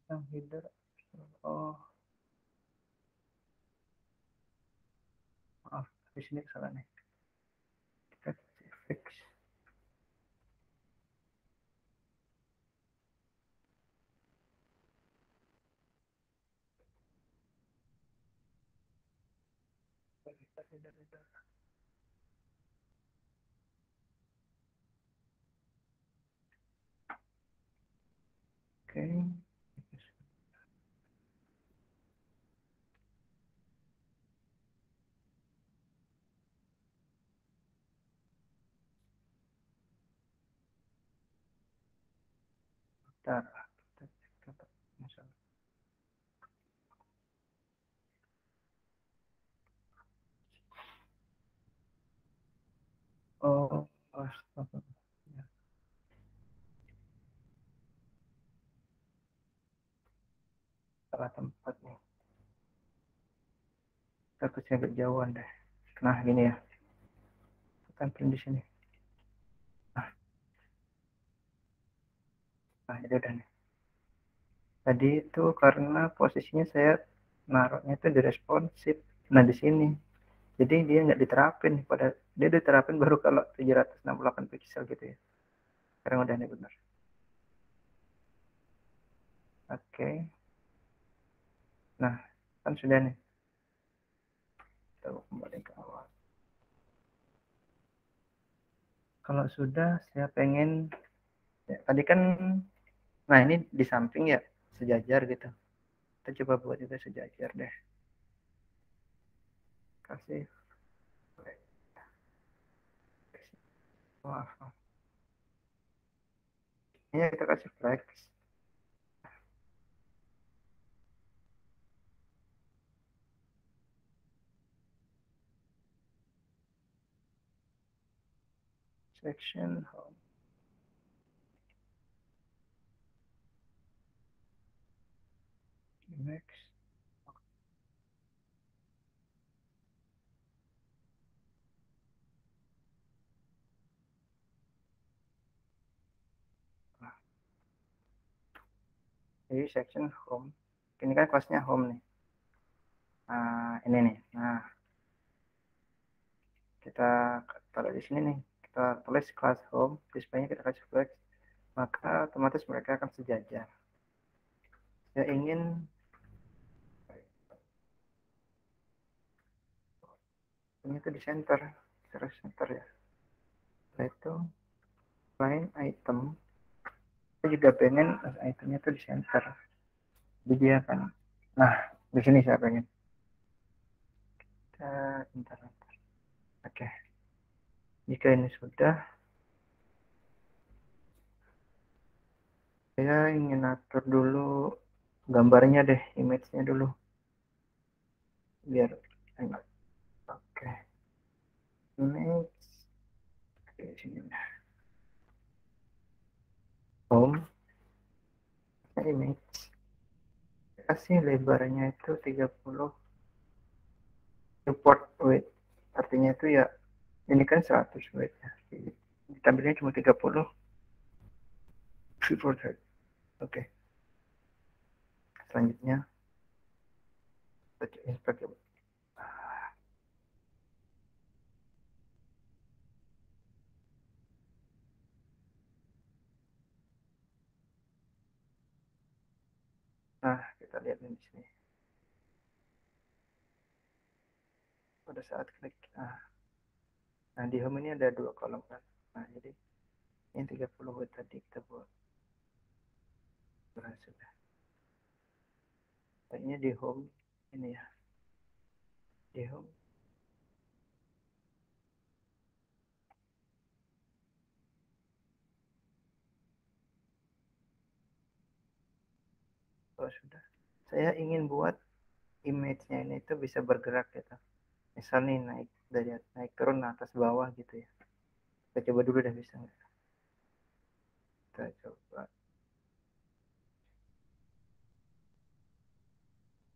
Yang header. Oh, maaf. Di sini salah nih. Kita fix. Header. Oke. Bentar. Kita cek masalah. Oh, astaga. Ya, salah tempat nih. Takutnya agak jauhan deh. Nah, gini ya. Tampilin di sini. Nah, itu udah nih. Tadi itu karena posisinya saya naruhnya itu di responsive. Nah, di sini. Jadi dia nggak diterapin pada dia diterapin baru kalau 768 pixel gitu ya. Sekarang udah nih benar. Oke. Nah, kan sudah nih. Kita kembali ke awal. Kalau sudah, saya pengen ya, tadi kan, nah ini di samping ya sejajar gitu. Kita coba buat juga sejajar deh. Kasih. Wah, ini kita kasih flex. Section home. Next. Jadi section home. Ini kan kelasnya home nih. Nah, ini nih. Nah, kita taruh di sini nih. Kita tulis class home, displaynya kita kasih flex, maka otomatis mereka akan sejajar. Saya ingin ini tuh di center, terus center ya. Setelah itu Selain item, kita juga pengen itemnya tuh di center. Jadi dia kan, nah di sini saya pengen. Bentar. Oke, jika ini sudah, saya ingin atur dulu gambarnya deh, image-nya dulu, biar enak. Oke, image, oke, sini. Home, image, kasih lebarnya itu 30, support width, artinya itu ya, ini kan 100 width ya, ditampilnya cuma 30, support width. Oke, selanjutnya pakai nah kita lihat di sini pada saat klik nah di home ini ada dua kolom kan, nah jadi ini 30 width tadi kita buat berhasil. Kayaknya di home ini ya, di home oh sudah, saya ingin buat image-nya ini tuh bisa bergerak gitu, misal nih naik dari naik turun atas bawah gitu ya. Kita coba dulu deh, bisa nggak? Kita coba,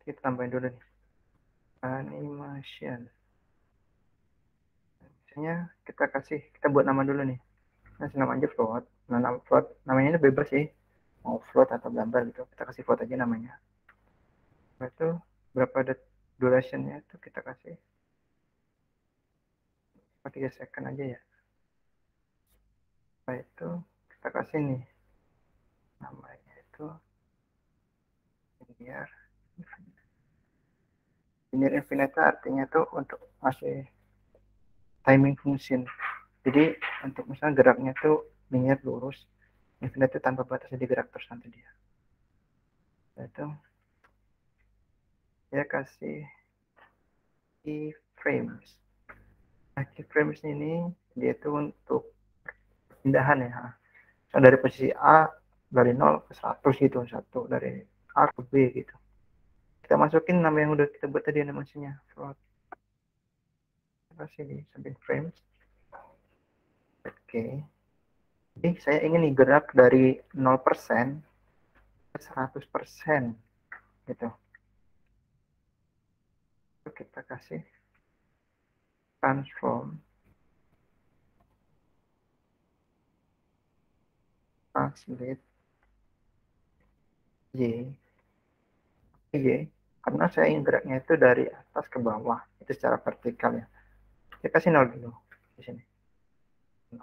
kita tambahin dulu nih animation, misalnya kita buat nama dulu nih, kasih nama aja float. Nah, nama float namanya ini bebas sih, mau float atau gambar gitu, kita kasih float aja namanya. Nah, itu berapa durationnya itu kita kasih 3 second aja ya. Setelah itu kita kasih nih namanya itu linear infinite, artinya tuh untuk masih timing function. Jadi untuk misalnya geraknya tuh linear lurus, infinite itu tanpa batas, jadi gerak terus nanti dia. Itu saya kasih keyframes. Nah, keyframes ini dia tuh untuk pindahan ya. So, dari posisi A dari 0 ke 100 gitu, satu dari A ke B gitu. Kita masukin nama yang udah kita buat tadi animasinya, float. Kasih di samping frames. Oke. Jadi saya ingin nih gerak dari 0% ke 100% gitu. Kita kasih transform translate Y Y, karena saya ingin geraknya itu dari atas ke bawah, itu secara vertikal ya. Saya kasih 0 dulu di sini. 0.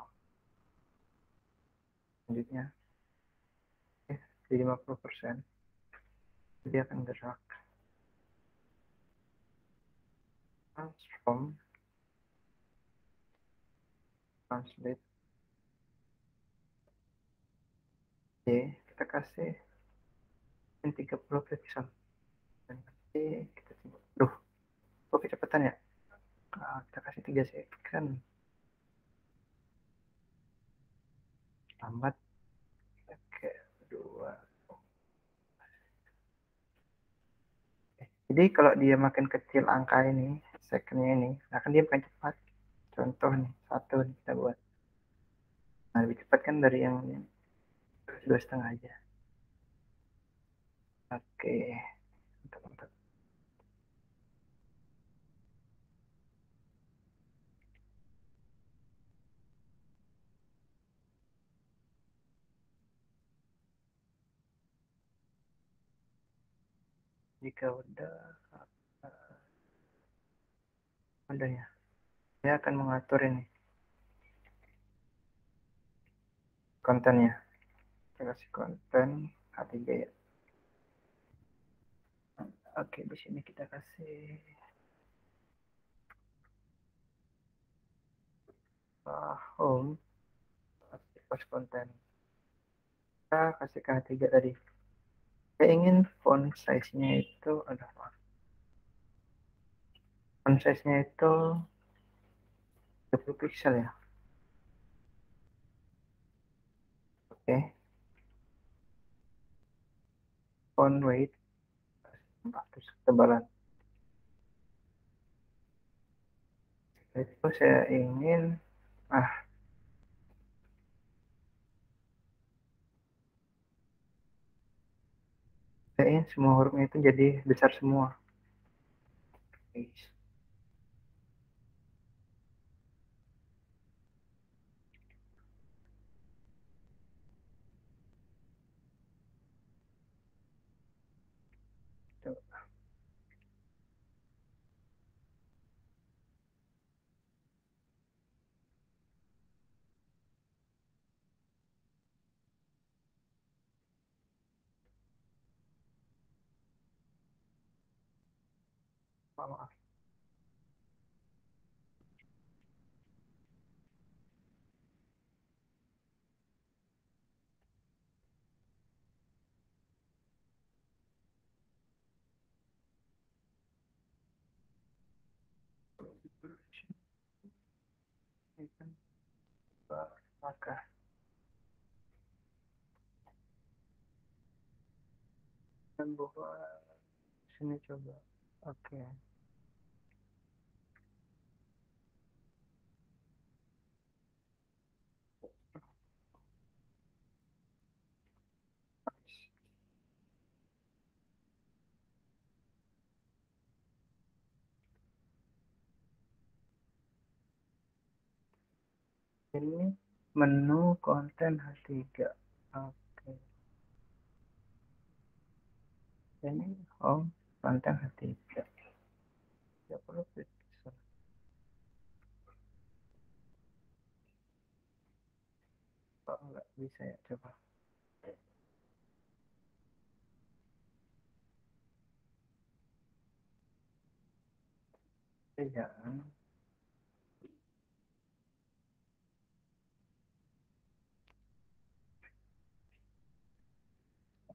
Selanjutnya di 50%, dia akan gerak. Transform translate Y, kita kasih 30 pixel. Dan nanti kita coba. Duh, kok kecepatan ya? Kita kasih 3 second. Lambat. Oke, 2. Jadi kalau dia makin kecil angka ini, secondnya ini, akan dia makin cepat. Contoh nih, 1 nih kita buat. Nah, lebih cepat kan dari yang 2,5 aja. Oke, mantap. Jika udah ya, saya akan mengatur ini kontennya. Kita kasih konten H3 ya. Oke, di sini kita kasih home. post konten. Kita kasih ke H3 tadi. Saya ingin font size-nya itu font size-nya itu 30 pixel ya. Oke. Font weight 400 ketebalan. Itu saya ingin saya ingin semua hurufnya itu jadi besar semua. Maaf. Apakah dan bahwa sini coba. Oke. Ini menu konten H3. Oke. Ini home konten H3. 30 pixel. Kok nggak bisa ya, coba. Jangan.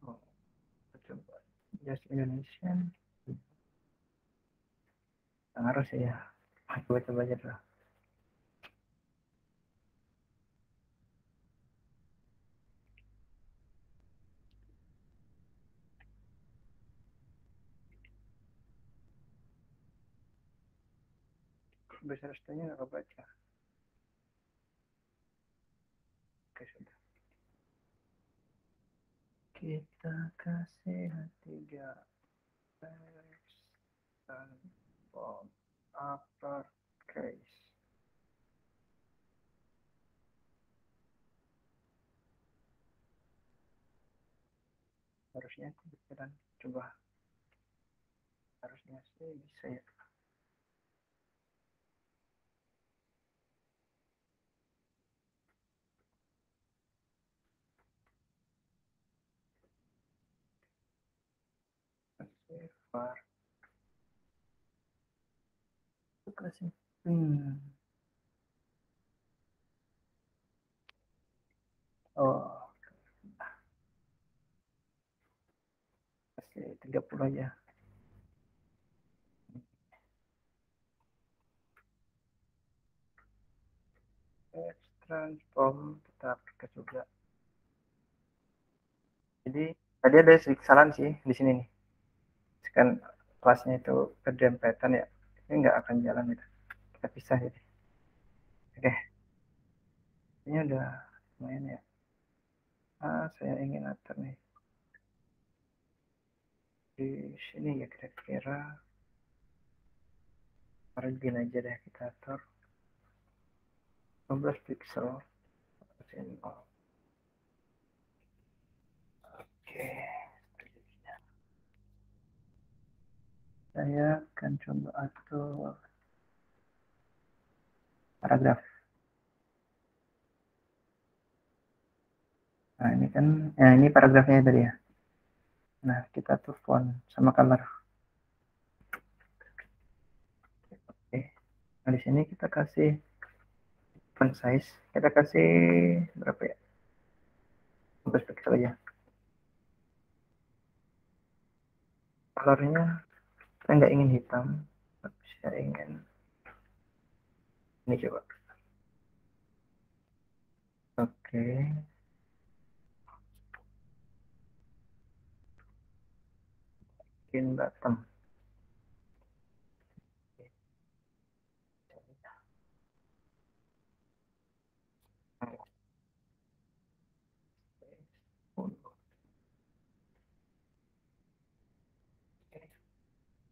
Oh, coba. Just Indonesian. Harus ya. Coba aja dulu. Bahasa restunya nggak kebaca. Oke, sudah. Kita kasih H3 text dan font uppercase. Harusnya itu bisa dan coba. Harusnya sih bisa ya. Kasih var. Kasih. Oh, kasih 30 aja. Text transform tetap ke juga. Jadi tadi ada sedikit kesalahan sih di sini nih. Kan kelasnya itu berdempetan ya. Ini nggak akan jalan gitu. Kita pisah jadi. Oke, ini udah lumayan ya. Saya ingin atur nih di sini ya, kira-kira margin aja deh kita atur 15 pixel. Oke, saya akan coba atur paragraf. Nah ini kan, ini paragrafnya tadi ya. Nah kita atur font sama color. Oke, nah di sini kita kasih font size. Kita kasih berapa ya? aja. Colornya saya nggak ingin hitam, tapi saya ingin ini coba. Oke, bikin bottom.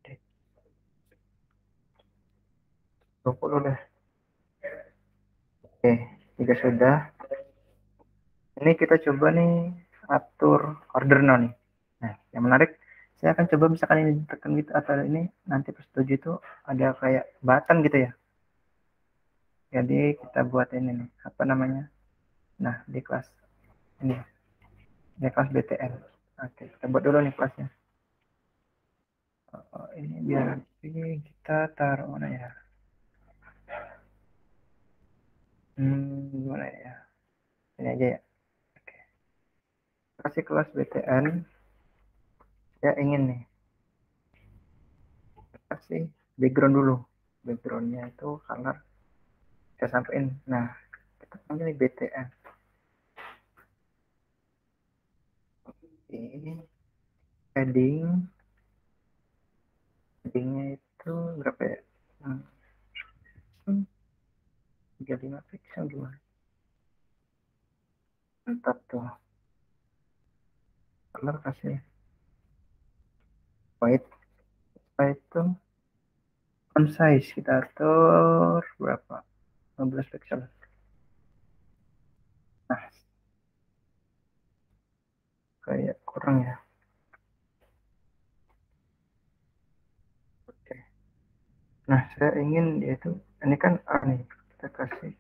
Oke, 20 deh. Oke, jika sudah, ini kita coba nih atur order now nih. Nah, yang menarik, saya akan coba misalkan ini ditekan gitu atau ini nanti pas 7 itu ada kayak button gitu ya. Jadi kita buat ini nih, apa namanya? Nah, di kelas ini, di kelas BTN. Oke, kita buat dulu nih kelasnya. Ini biar ini kita taruh mana ya? Gimana ya? Ini aja ya. Oke. Kasih kelas BTN. Saya ingin nih kasih background dulu. Backgroundnya itu color saya sampaikan. Nah, kita panggil nih BTN. Ini headingnya itu berapa ya? 35 pixel gimana? Mantap tuh. Color kasih white. White itu font size kita atur berapa? 15 pixel. Nah, kayak kurang ya. Oke. Nah, saya ingin yaitu ini kan nih kita kasih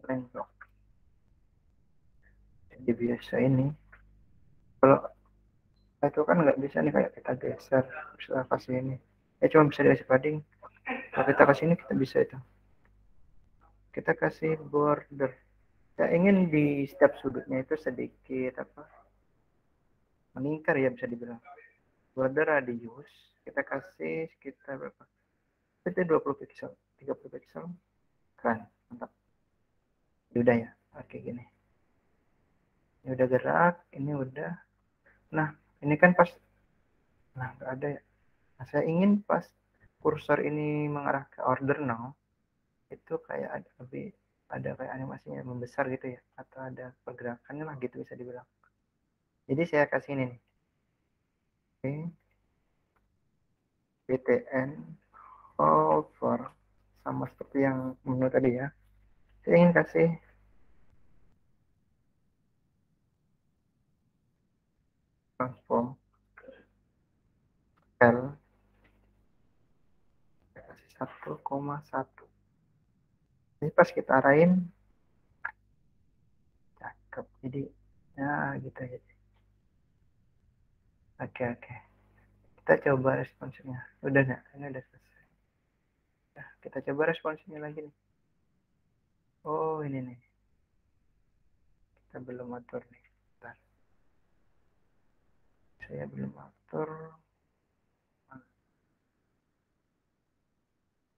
line block. Jadi biasa ini kalau itu kan nggak bisa nih kayak kita geser bisa kasih ini. Cuma bisa dikasih padding. Kalau kita kasih ini kita bisa itu. Kita kasih border. Saya ingin di setiap sudutnya itu sedikit apa meningkar ya bisa dibilang. Border radius kita kasih sekitar berapa? Itu 20 pixel, 30 pixel. Keren, mantap. Ya udah ya. Oke gini. Ini udah gerak, ini udah. Nah, ini kan pas nah nggak ada ya. Nah, saya ingin pas kursor ini mengarah ke order now itu kayak ada lebih ada kayak animasinya membesar gitu ya atau ada pergerakannya lah gitu bisa dibilang. Jadi saya kasih ini nih. Oke, BTN hover sama seperti yang menu tadi ya. Saya ingin kasih transform L saya kasih 1,1. Jadi pas kita arahin cakep. Jadi ya gitu ya. Oke oke. Kita coba responsnya. Udah nggak? Ini udah selesai. Nah, kita coba responsnya lagi nih. Oh ini nih. Kita belum atur nih. Bentar. Saya belum atur.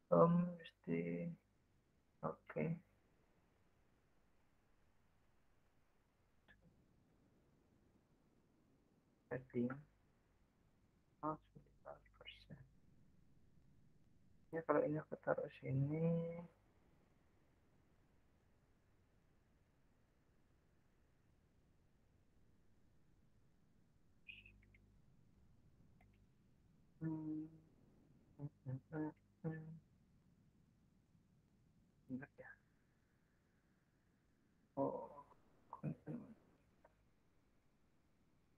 Mesti. Oke. Heading. Oh, 9%. Ya kalau ini aku taruh sini. Hmm. Ingat ya. Oh, konten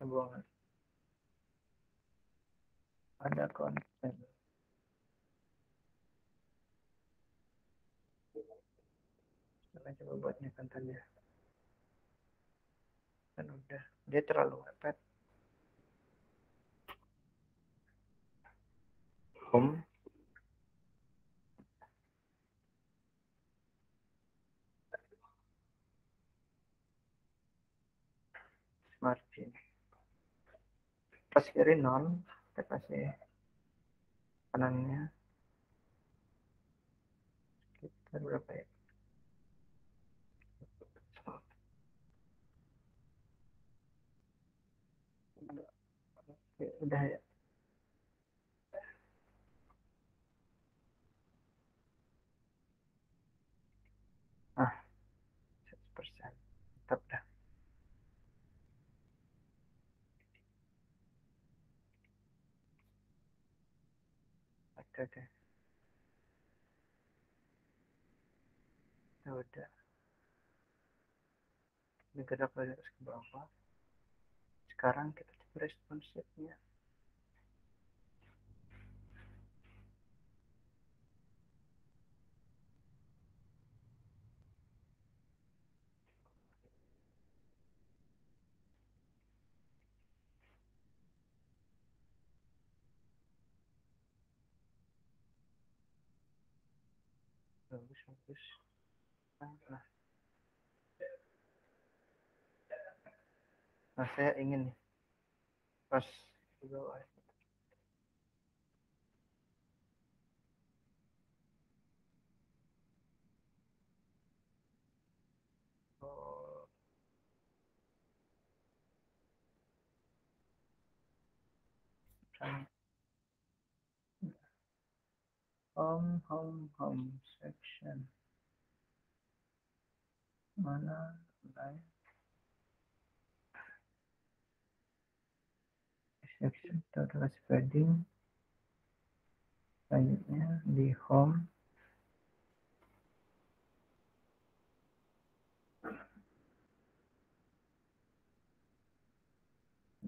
buangan. Ada konten. Kita coba buatnya kontennya. Kan udah. Dia terlalu mepet. Home. pas kiri 0, kita kasih kanannya sekitar berapa ya? Oke, udah ya. Ah, 100%. Tetap dah. Oke, oke. Ya udah. Ini gerak lagi ke bawah. Sekarang kita coba responsifnya. Bagus, bagus. Nah, nah saya ingin nih pas ke bawah. Oh, home section. Mana? Live section total spreading. Selanjutnya di home.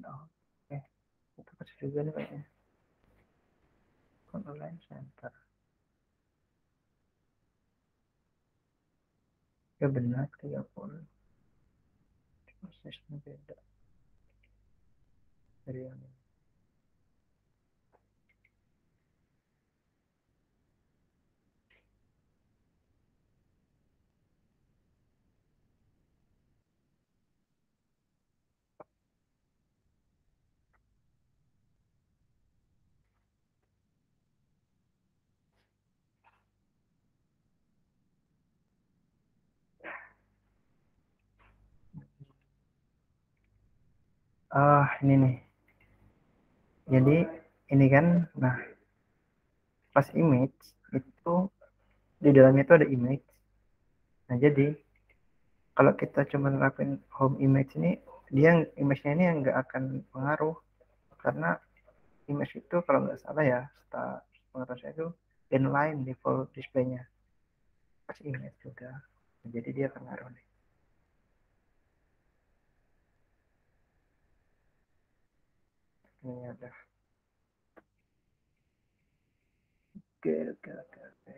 Oh, oke. Itu kasih juga nih kayaknya. Online center. Ya benar 30. Prosesnya beda dari yang ini. Ah, ini nih. Jadi ini kan, nah pas image itu di dalamnya itu ada image. Nah jadi kalau kita cuma nerapin home image ini, dia image-nya ini nggak akan pengaruh karena image itu kalau nggak salah ya, setelah pengetahuan saya itu inline default display-nya pas image juga. Nah, jadi dia pengaruh nih. Ini ada. Oke, oke, oke, oke.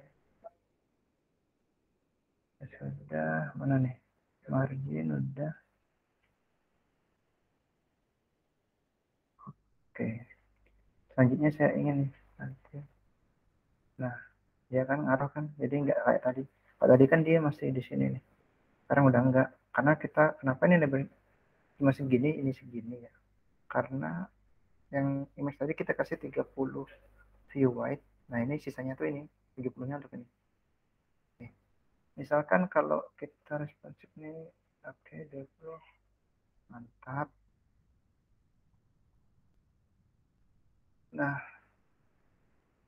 Ya sudah, mana nih? Margin udah. Oke. Selanjutnya saya ingin nih nanti. Nah, dia kan ngaruh kan, jadi nggak kayak tadi. Kalau tadi kan dia masih di sini nih. Sekarang udah enggak. Karena kita, kenapa ini lebih cuma segini, ini segini ya. Karena yang image tadi kita kasih 30 view wide. Nah, ini sisanya tuh ini, 70-nya untuk ini. Nih. Misalkan kalau kita responsif nih, oke, 20. Mantap. Nah,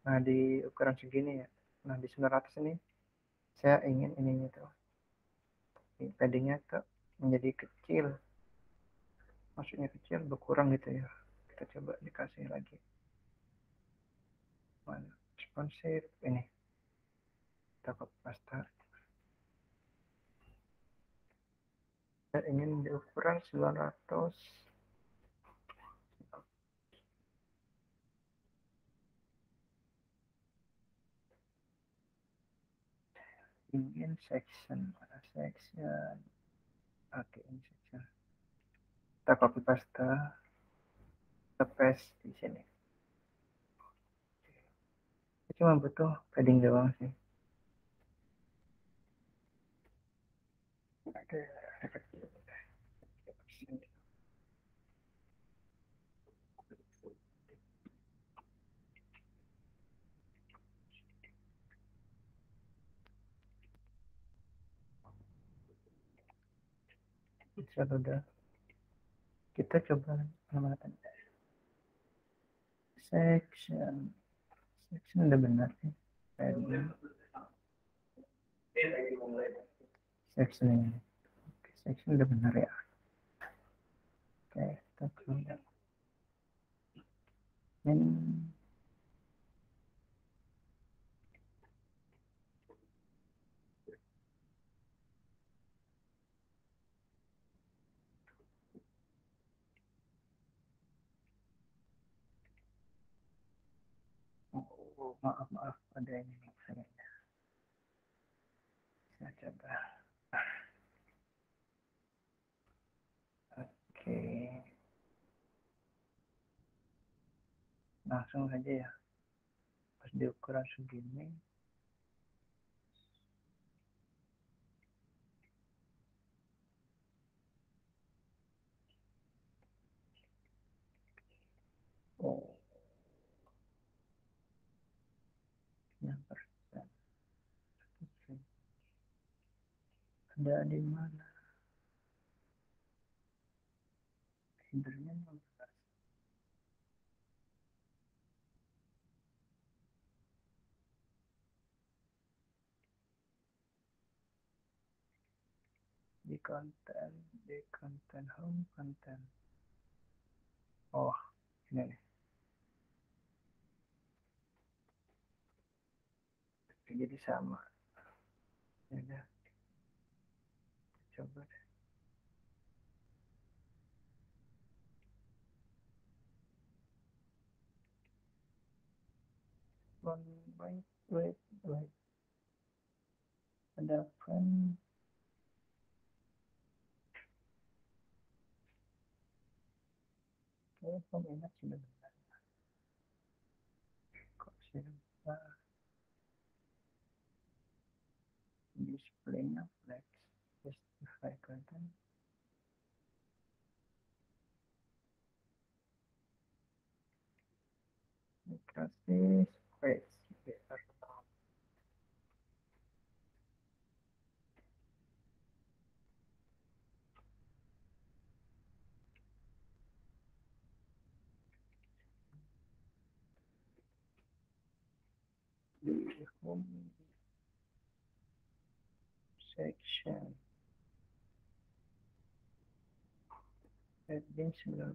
nah di ukuran segini ya. Nah, di 900 ini saya ingin ininya tuh. Paddingnya tuh menjadi kecil. Maksudnya kecil berkurang gitu ya. Kita coba dikasih lagi. Mana? Responsif ini. Kita copy paste. Saya ingin di ukuran 900. Ingin section. Mana section? Oke, ini section. Kita copy paste. Kita paste di sini. Cuma butuh padding doang sih. Oke, sudah kita coba pengamatan section udah benar sih. Section ini section udah benar ya. Oke, kita keluar ini. Oh, maaf ada ini saya coba. Oke, langsung aja ya. Pas diukuran segini. Oh, yang persen. Ada di mana? Hindernya 16. Di konten home konten. Oh, ini nih. Jadi sama. Ya udah, coba deh. One, wait. Ada friend. Oh, peminat sudah benar. Kok silver? Displaynya flex. Justify content. Dikasih space. Biar di home section. Heading 9%.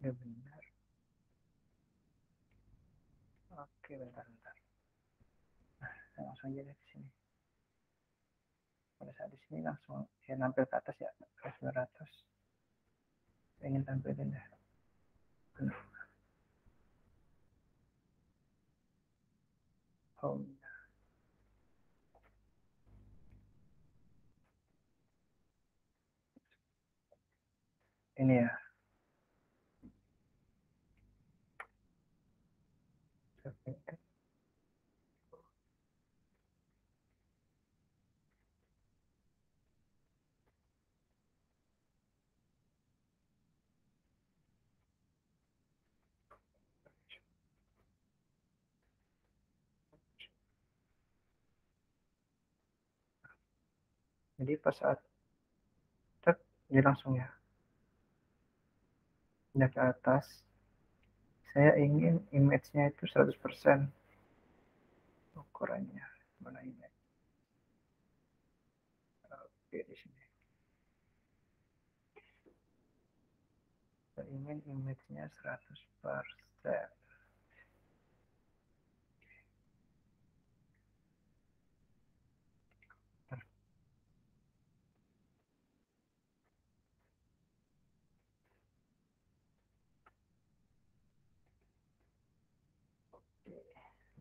Udah benar. Oke, bentar. Langsung aja deh ke sini. Pada saat di sini langsung ya nampil ke atas ya, ke 900. Saya ingin tampilin deh. Home. Ini ya. Jadi pas saat tek, ini langsung ya. Pindah ke atas. Saya ingin image-nya itu 100% ukurannya. Mana image? Oke, di sini. Saya ingin image-nya 100%.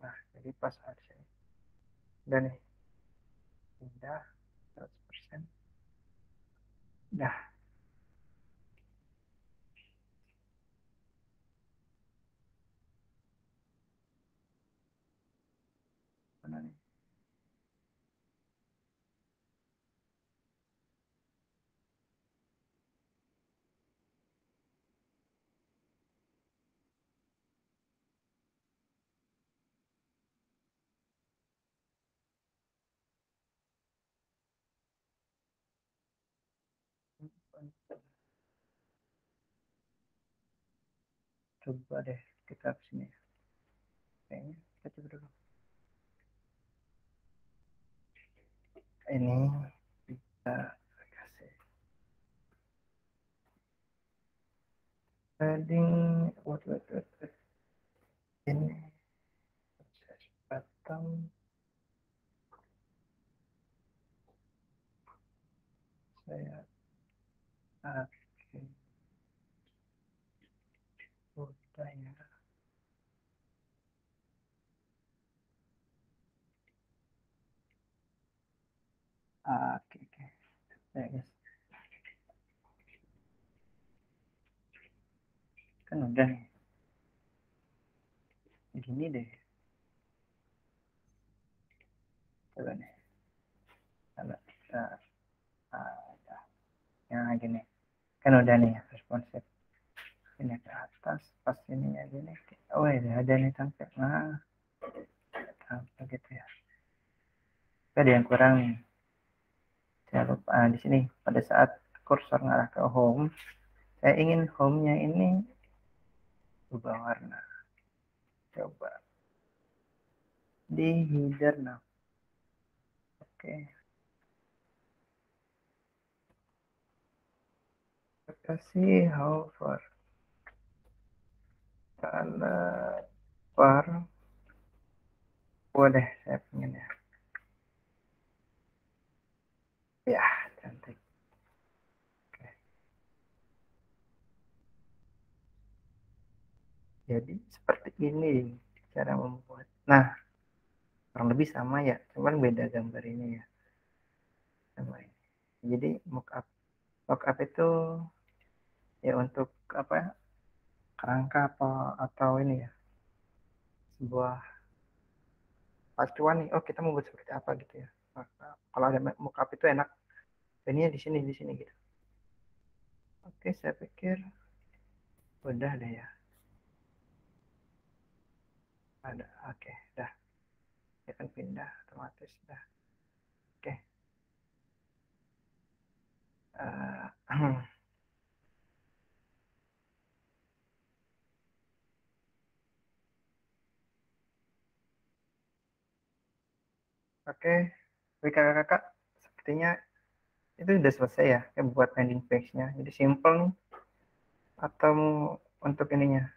Nah, jadi pas saat saya udah nih, pindah 100%. Dah, mana nih? Coba deh kita ke sini. Kayaknya kita coba dulu. Ini kita kasih heading. Wait. Ini bottom. Saya oke. Udah ya. Oke. Ya, guys. Kan udah nih. Gini deh. Coba nih. Coba. Ya. Yang gini. Kan udah nih responsif. Ini ke atas. Pas ini ya gini. Oh ya ada nih sampai. Nah. Apa gitu ya. Ada yang kurang nih. Saya lupa di sini pada saat kursor ngarah ke home, saya ingin home-nya ini ubah warna. Coba di header nah. Oke. Kasih hover color bar. Boleh saya pengen ya. Ya, cantik. Oke. Jadi seperti ini cara membuat. Nah, kurang lebih sama ya, cuman beda gambar ini ya. Sama ini. Jadi mockup itu ya untuk apa? Kerangka apa atau ini ya? Sebuah pacuan nih. Oh, kita mau buat seperti apa gitu ya. Maka, kalau ada mockup itu enak. Ini di sini gitu. Oke, saya pikir udah deh ya. Ada, oke, dah. Ya kan pindah otomatis dah. Oke. Uh, Oke, bagi kakak-kakak, sepertinya itu sudah selesai ya, buat landing page-nya. Jadi simple nih. Atau untuk ininya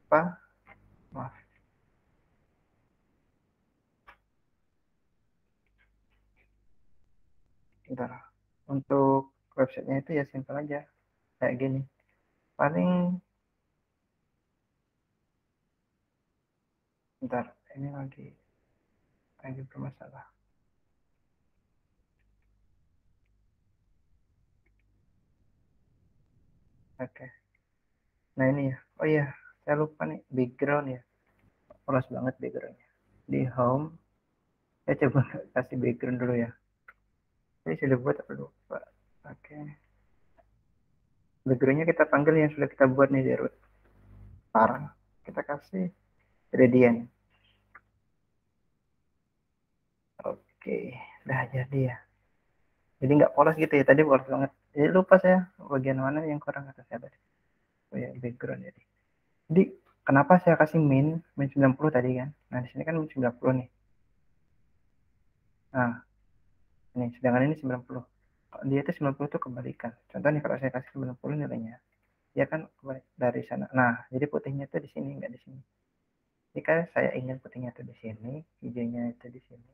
apa? Maaf, bentar. Untuk websitenya itu ya simple aja, kayak gini. Paling, bentar, ini lagi bermasalah. Oke. Nah ini ya. Oh iya, saya lupa nih background ya. Polos banget backgroundnya. Di home, saya coba kasih background dulu ya. Ini sudah buat apa lupa. Oke. Backgroundnya kita panggil yang sudah kita buat nih di root. Sekarang kita kasih gradient. Oke, udah jadi ya. Jadi nggak polos gitu ya. Tadi polos banget. Jadi lupa saya bagian mana yang kurang kata saya tadi. Oh ya, background jadi. Jadi kenapa saya kasih min 90 tadi kan? Nah, di sini kan min 90 nih. Nah, ini sedangkan ini 90. Dia itu 90 itu kebalikan. Contoh nih kalau saya kasih 90 nilainya, dia kan kebalik dari sana. Nah, jadi putihnya itu di sini, nggak di sini. Jika saya ingin putihnya itu di sini, hijaunya itu di sini.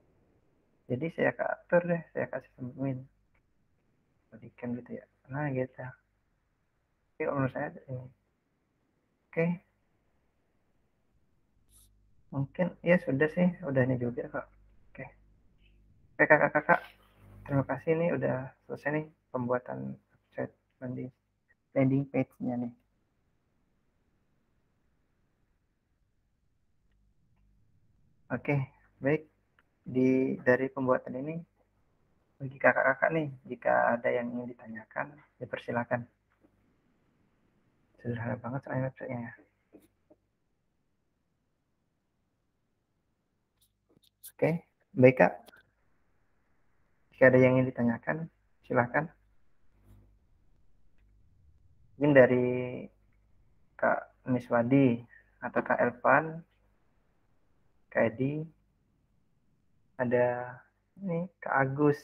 Jadi saya atur deh, saya kasih min. Balikan gitu ya. Nah, gitu. Oke, menurut saya ini. Oke, mungkin ya sudah sih, udah ini juga kok. Oke, oke kakak-kakak, terima kasih nih udah selesai nih pembuatan website landing page-nya nih. Oke, baik. Dari pembuatan ini, bagi kakak-kakak nih, jika ada yang ingin ditanyakan, dipersilakan. Sederhana banget soalnya website-nya. Oke, baik kak. Jika ada yang ingin ditanyakan, silakan. Mungkin dari Kak Miswadi atau Kak Elvan, Kak Edi, ada ini Kak Agus.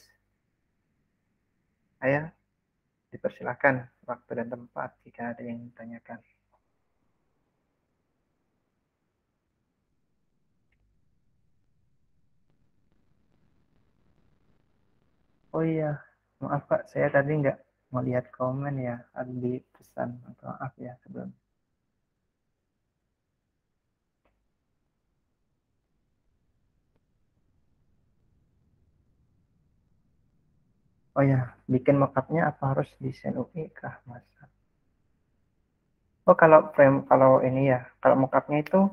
Ayo, dipersilakan waktu dan tempat jika ada yang ditanyakan. Oh iya, maaf Kak, saya tadi nggak melihat komen ya, ada di pesan. Maaf ya sebelum. Oh ya, bikin mockupnya apa harus desain UI kah, Mas? Bikin mockupnya apa harus desain UI kah, Mas? Oh, kalau ini ya, kalau mockupnya itu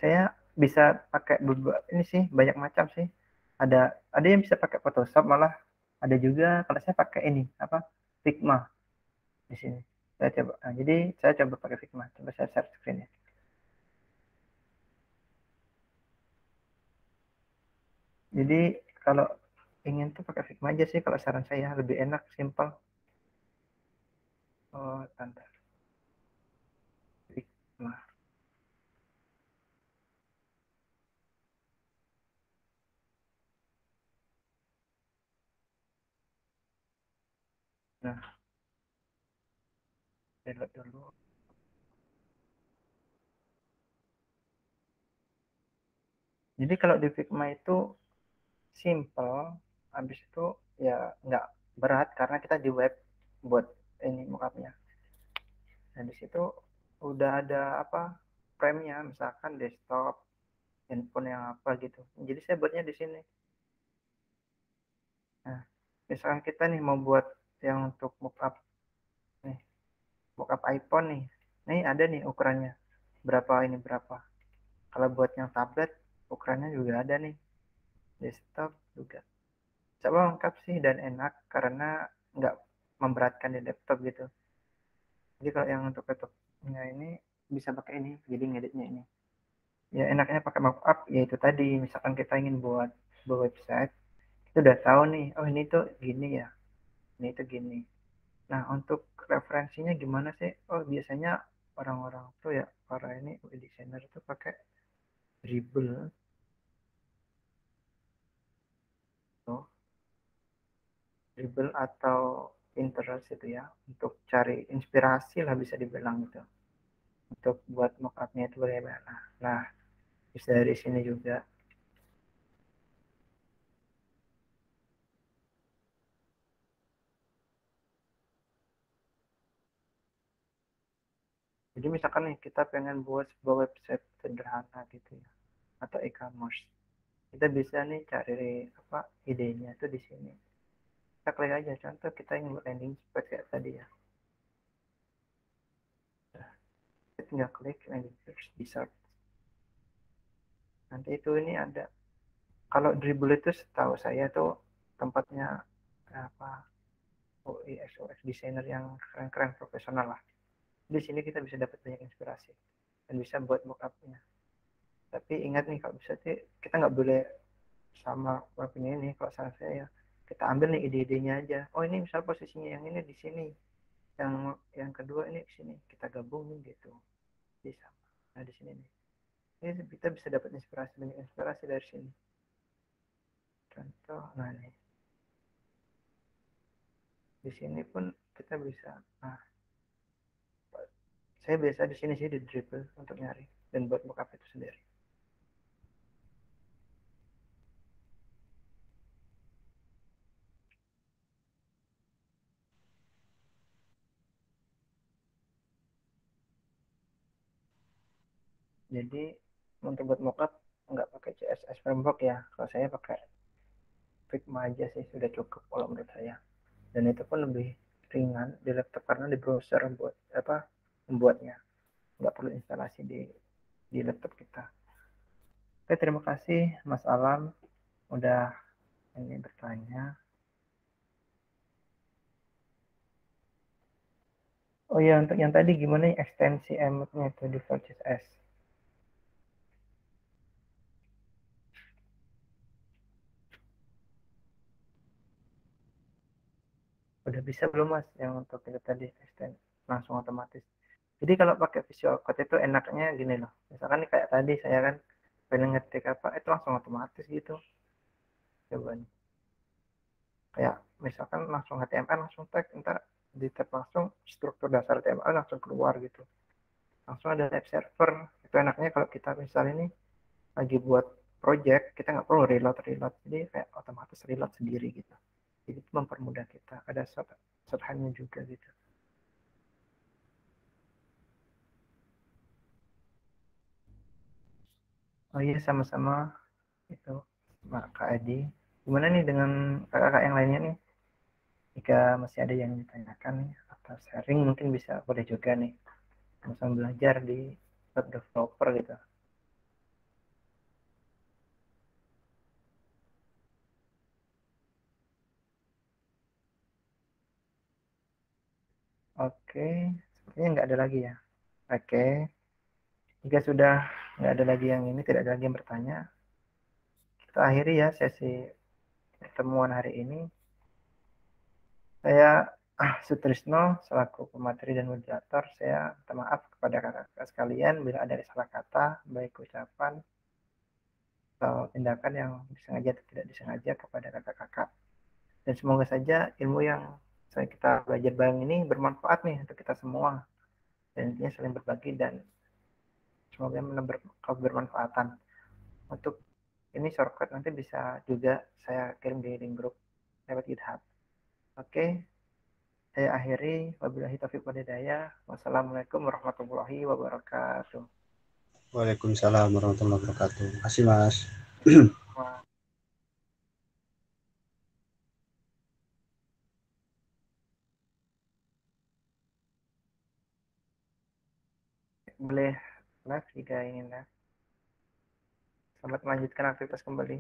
saya bisa pakai ini sih banyak macam sih. Ada ada yang bisa pakai Photoshop malah ada juga kalau saya pakai ini apa Figma di sini. Saya coba. Nah, jadi saya coba pakai Figma. Coba saya share screen ya. Jadi kalau ingin tuh pakai Figma aja sih kalau saran saya lebih enak, simple. Oh, tanda Figma. Nah, download dulu. Jadi kalau di Figma itu simple, habis itu ya nggak berat karena kita di web buat ini mockupnya. Nah di situ udah ada apa frame-nya, misalkan desktop, handphone yang apa gitu. Jadi saya buatnya di sini. Nah, misalkan kita nih mau buat yang untuk mockup nih, mockup iPhone nih. Nih ada nih ukurannya. Berapa ini berapa. Kalau buat yang tablet ukurannya juga ada nih. Desktop juga. Coba lengkap sih dan enak karena nggak memberatkan di laptop gitu. Jadi kalau yang untuk laptopnya ini bisa pakai ini, jadi ngeditnya ini. Ya enaknya pakai markup yaitu tadi, misalkan kita ingin buat sebuah website, kita udah tahu nih, oh ini tuh gini ya, ini tuh gini. Nah untuk referensinya gimana sih? Oh biasanya orang-orang tuh ya, para ini web designer tuh pakai Dribble tuh, Dribble atau Pinterest itu ya, untuk cari inspirasi lah bisa dibilang gitu. Untuk buat mockupnya itu bagaimana. Nah, bisa dari sini juga. Jadi misalkan nih kita pengen buat sebuah website sederhana gitu ya, atau e-commerce. Kita bisa nih cari apa idenya itu di sini. Kita klik aja, contoh kita ingin buat landing page kayak tadi ya. Nah, kita tinggal klik landing page di search. Nanti itu ini ada. Kalau Dribble itu setahu saya tuh tempatnya apa UX designer yang keren-keren profesional lah. Di sini kita bisa dapat banyak inspirasi dan bisa buat mockupnya. Tapi ingat nih kalau bisa sih kita nggak boleh sama webnya ini kalau saran saya ya kita ambil nih ide-idenya aja. Oh ini misal posisinya yang ini di sini, yang kedua ini di sini, kita gabungin gitu bisa. Nah di sini nih ini kita bisa dapat inspirasi, banyak inspirasi dari sini. Contoh nah nih di sini pun kita bisa. Nah saya biasa di sini sih di Dribble untuk nyari dan buat mockup itu sendiri. Jadi untuk buat mockup nggak pakai CSS framework ya, kalau saya pakai Figma aja sih sudah cukup kalau menurut saya. Dan itu pun lebih ringan di laptop karena di browser buat apa membuatnya, nggak perlu instalasi di laptop kita. Oke, terima kasih Mas Alam udah ini bertanya. Oh ya untuk yang tadi gimana ya, ekstensi emotnya itu di Vue.js. Udah bisa belum Mas yang untuk itu tadi ekstensi? langsung otomatis. Jadi kalau pakai Visual Code itu enaknya gini loh. Misalkan nih kayak tadi saya kan pengen ngetik apa, itu langsung otomatis gitu. Coba nih. Kayak misalkan langsung HTML langsung tag, ntar di tab langsung struktur dasar HTML langsung keluar gitu. Langsung ada tab server. Itu enaknya kalau kita misal ini lagi buat project, kita nggak perlu reload. Jadi kayak otomatis reload sendiri gitu. Jadi itu mempermudah kita. Ada shorthandnya juga gitu. Oh iya, sama-sama itu Kak Adi. Gimana nih dengan kakak-kakak yang lainnya nih? Jika masih ada yang ditanyakan nih atau sharing mungkin bisa boleh juga nih. Sama belajar di web developer gitu. Oke, sepertinya nggak ada lagi ya. Oke, jika sudah nggak ada lagi yang ini, tidak ada lagi yang bertanya, kita akhiri ya sesi pertemuan hari ini. Saya Sutrisno selaku pemateri dan moderator, saya minta maaf kepada kakak-kakak sekalian bila ada salah kata, baik ucapan atau tindakan yang disengaja atau tidak disengaja kepada kakak-kakak. Dan semoga saja ilmu yang kita belajar bareng ini bermanfaat nih untuk kita semua. Dan intinya saling berbagi dan semoga bermanfaatan. Untuk ini shortcut nanti bisa juga saya kirim di link grup lewat GitHub. Oke, saya akhiri. Wabillahi taufiq walhidayah. Wassalamualaikum warahmatullahi wabarakatuh.
Waalaikumsalam warahmatullahi wabarakatuh. Terima kasih, Mas.
Wah, boleh live jika ingin ya. Selamat melanjutkan aktivitas kembali.